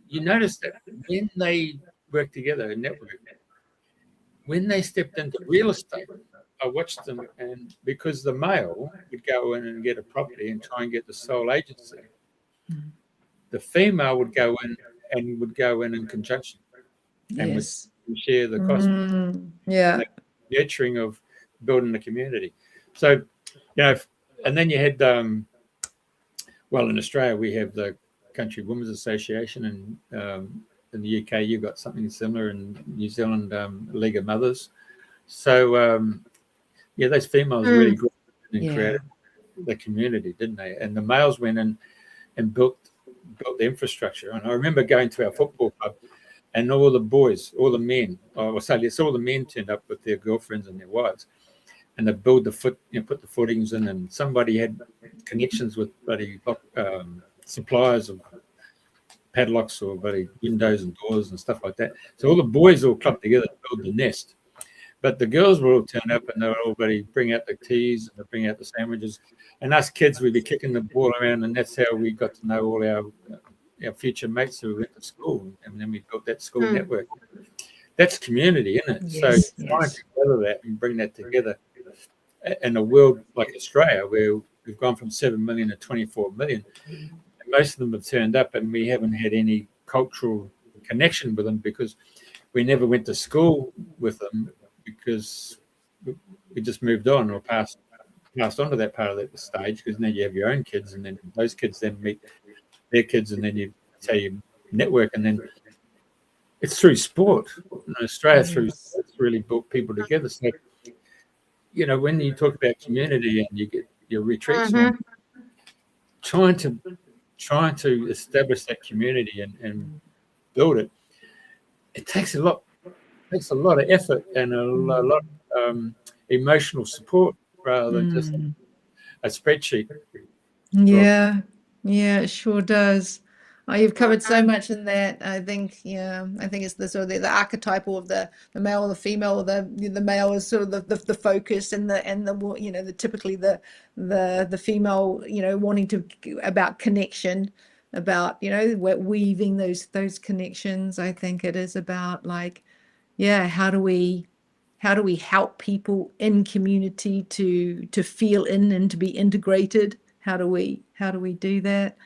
you notice that when they work together and network, when they stepped into real estate, I watched them, and because the male would go in and get a property and try and get the sole agency, the female would go in conjunction and would share the cost. The nurturing of building the community. So, and then you had, in Australia we have the Country Women's Association, and in the UK you've got something similar, in New Zealand, League of Mothers. So, those females really grew and created the community, didn't they? And the males went in and built the infrastructure. And I remember going to our football club, and all the boys, all the men, or say it's all the men turned up with their girlfriends and their wives, and they build the put the footings in, and somebody had connections with bloody suppliers of padlocks or bloody windows and doors and stuff like that. So all the boys all clubbed together to build the nest. But the girls were all turned up, and they were all bloody bring out the teas and they bring out the sandwiches. And us kids, we'd be kicking the ball around, and that's how we got to know all our future mates who went to school, and then we built that school network. That's community, isn't it? Yes, So trying to gather that and bring that together in a world like Australia, where we've gone from 7 million to 24 million, and most of them have turned up, and we haven't had any cultural connection with them because we never went to school with them, because we just moved on or passed on to that part of the stage, because now you have your own kids, and then those kids then meet their kids, and then that's how you network. And then it's through sport. Australia through sports really brought people together. So, when you talk about community and you get your retreats, trying to establish that community and build it, it takes a lot of effort and a lot of emotional support rather than just a spreadsheet. Yeah, it sure does. Oh, you've covered so much in that. I think it's the sort of the archetypal of the male or the female. The male is sort of the focus, and the typically the female wanting to about connection, about weaving those connections. I think it is about how do we help people in community to feel in and to be integrated? How do we do that?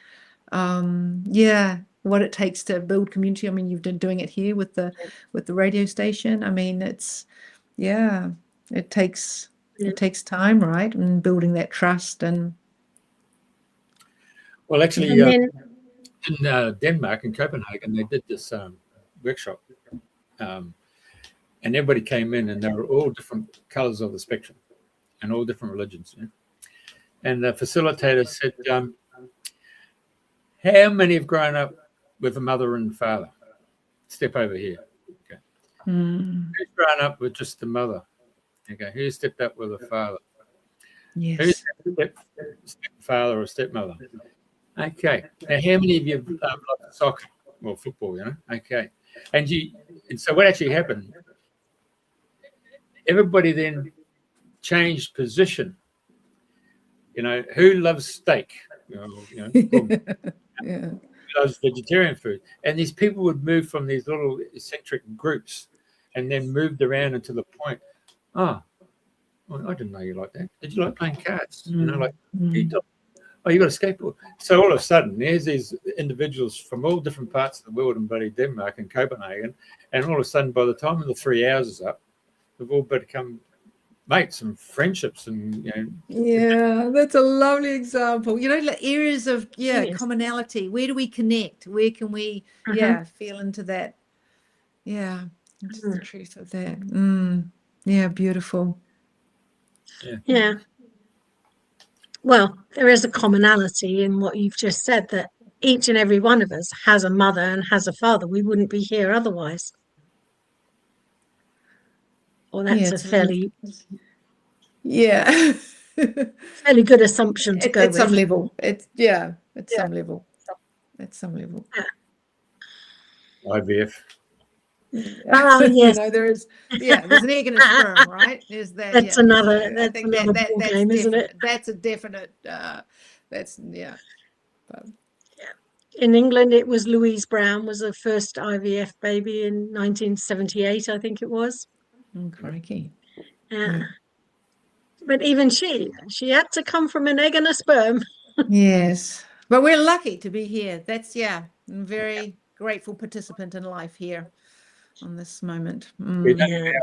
What it takes to build community. I mean, you've been doing it here with the radio station. I mean, it takes time, right? And building that trust. And well, actually, in Denmark, in Copenhagen, they did this workshop, and everybody came in, and they were all different colors of the spectrum and all different religions. And the facilitator said, how many have grown up with a mother and father? Step over here. Okay. Who's grown up with just the mother? Okay. Who stepped up with a father? Yes. Who's stepfather or stepmother? Okay. Now, how many of you have loved soccer or football? Okay. And so what actually happened? Everybody then changed position. Who loves steak? Who loves vegetarian food? And these people would move from these little eccentric groups, and then moved around until the point. Oh, well, I didn't know you like that. Did you like playing cards? You got a skateboard. So all of a sudden, there's these individuals from all different parts of the world in bloody Denmark and Copenhagen, and all of a sudden, by the time the 3 hours is up, we've all become mates and friendships, and that's a lovely example. Areas of commonality. Where do we connect? Where can we feel into that? Into the truth of that. Beautiful. Yeah. Well, there is a commonality in what you've just said, that each and every one of us has a mother and has a father. We wouldn't be here otherwise. Well, that's a fairly fairly good assumption to go with. At some level. Some level. At some level. IVF. Oh, yes. There's an egg and a sperm, right? There's that. That's another ball game, isn't it? That's a definite. In England, it was Louise Brown was the first IVF baby in 1978, I think it was. Crikey. Yeah. But even she had to come from an egg and a sperm. Yes. But we're lucky to be here. That's I'm very grateful participant in life here on this moment. We don't know how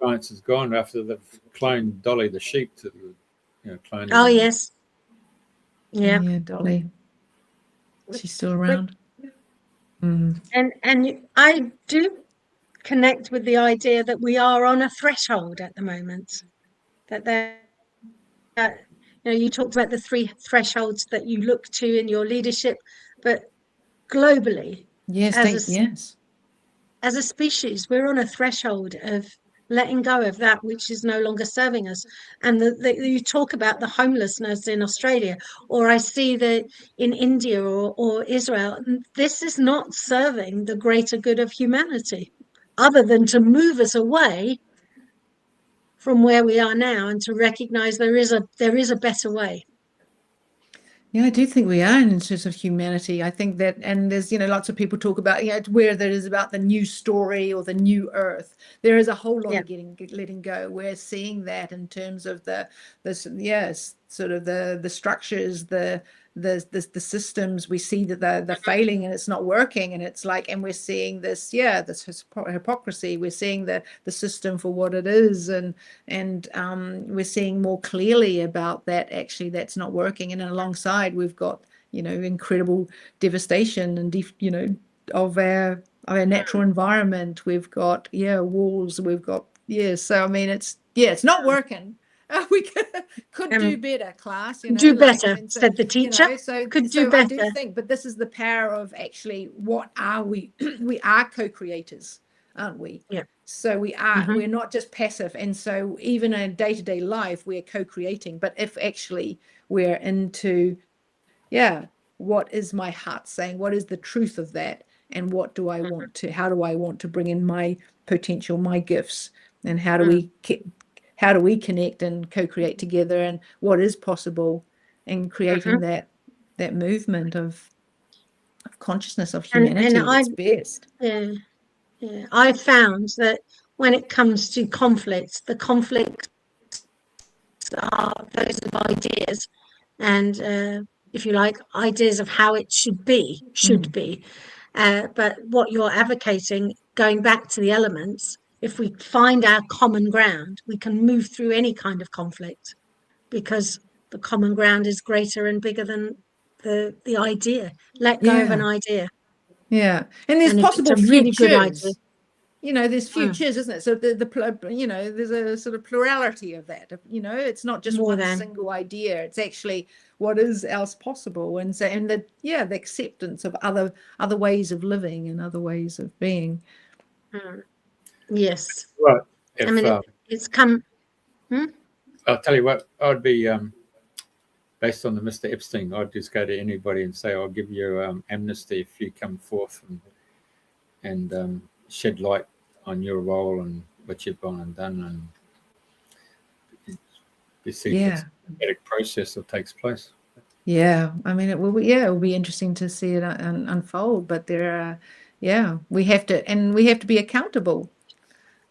science has gone after they've cloned Dolly the sheep to cloning. Oh, yes. Yeah, Dolly. She's still around. And I do connect with the idea that we are on a threshold at the moment. That you talked about the 3 thresholds that you look to in your leadership, but globally, yes, as a species, we're on a threshold of letting go of that which is no longer serving us. And you talk about the homelessness in Australia, or I see that in India or Israel. This is not serving the greater good of humanity, other than to move us away from where we are now and to recognize there is a better way. Yeah, I do think we are in terms of humanity. I think that, and there's, lots of people talk about, where there is about the new story or the new earth. There is a whole lot of letting go. We're seeing that in terms of sort of the structures, the systems. We see that they're failing and it's not working, and it's like, and we're seeing this hypocrisy. We're seeing the system for what it is, and we're seeing more clearly about that. Actually, that's not working. And alongside, we've got incredible devastation and of our natural environment. We've got wars. We've got So I mean, it's not working. We could do better, class. Do better, said the teacher. Could do better. I do think, but this is the power of actually, what are we? We are co-creators, aren't we? Yeah. So we are. We're not just passive, and so even in day-to-day life, we're co-creating. But if actually we're into, what is my heart saying? What is the truth of that? And what do I want to? How do I want to bring in my potential, my gifts, and how do we connect and co-create together, and what is possible in creating that movement of consciousness of humanity at its best. Yeah, I found that when it comes to conflicts, the conflicts are those of ideas, and if you like, ideas of how it should be. But what you're advocating, going back to the elements, if we find our common ground, we can move through any kind of conflict, because the common ground is greater and bigger than the idea. Let go of an idea. Yeah, and there's possible it's a really good futures. idea. There's futures, isn't it? So there's a sort of plurality of that. It's not just one single idea. It's actually what is else possible, and the acceptance of other ways of living and other ways of being. Yes. Right. I mean, it's come. I'll tell you what, I'd be based on the Mr. Epstein. I'd just go to anybody and say, I'll give you amnesty if you come forth and shed light on your role and what you've gone and done, and you see it's a dramatic process that takes place. Yeah, I mean, it will be interesting to see it unfold. But there are, we have to be accountable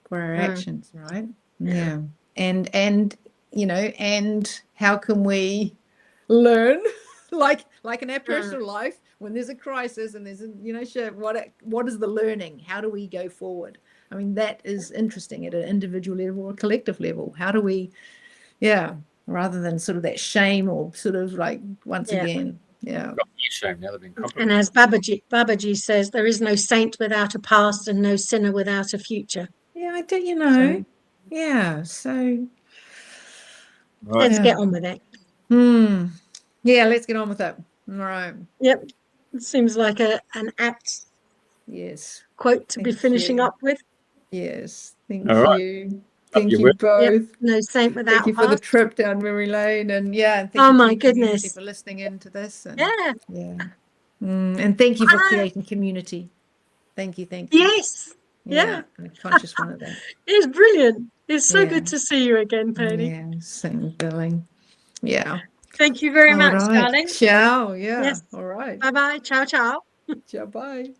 for our actions, right? Yeah, and and how can we learn, like in our personal life, when there's a crisis and there's what is the learning? How do we go forward? I mean, that is interesting at an individual level or a collective level. How do we, rather than sort of that shame or sort of like once again. Yeah. Shame, now they've been compromised. And as Babaji says, there is no saint without a past and no sinner without a future. Yeah, I do, so let's get on with it. Yeah, let's get on with it. All right. Yep. It seems like an apt quote to be finishing up with. Yes. Thank right. you. Thank you both. Yep. No saint without Thank you for the trip down memory lane, and thank you my goodness for listening into this. And, and thank you for creating community. Thank you. Yes. I'm a conscious one of that. It's brilliant. It's so good to see you again, Penny. Yeah, same feeling. Yeah. Thank you very much, darling. Ciao. Yeah. Yes. All right. Bye-bye. Ciao, ciao. Ciao. Bye.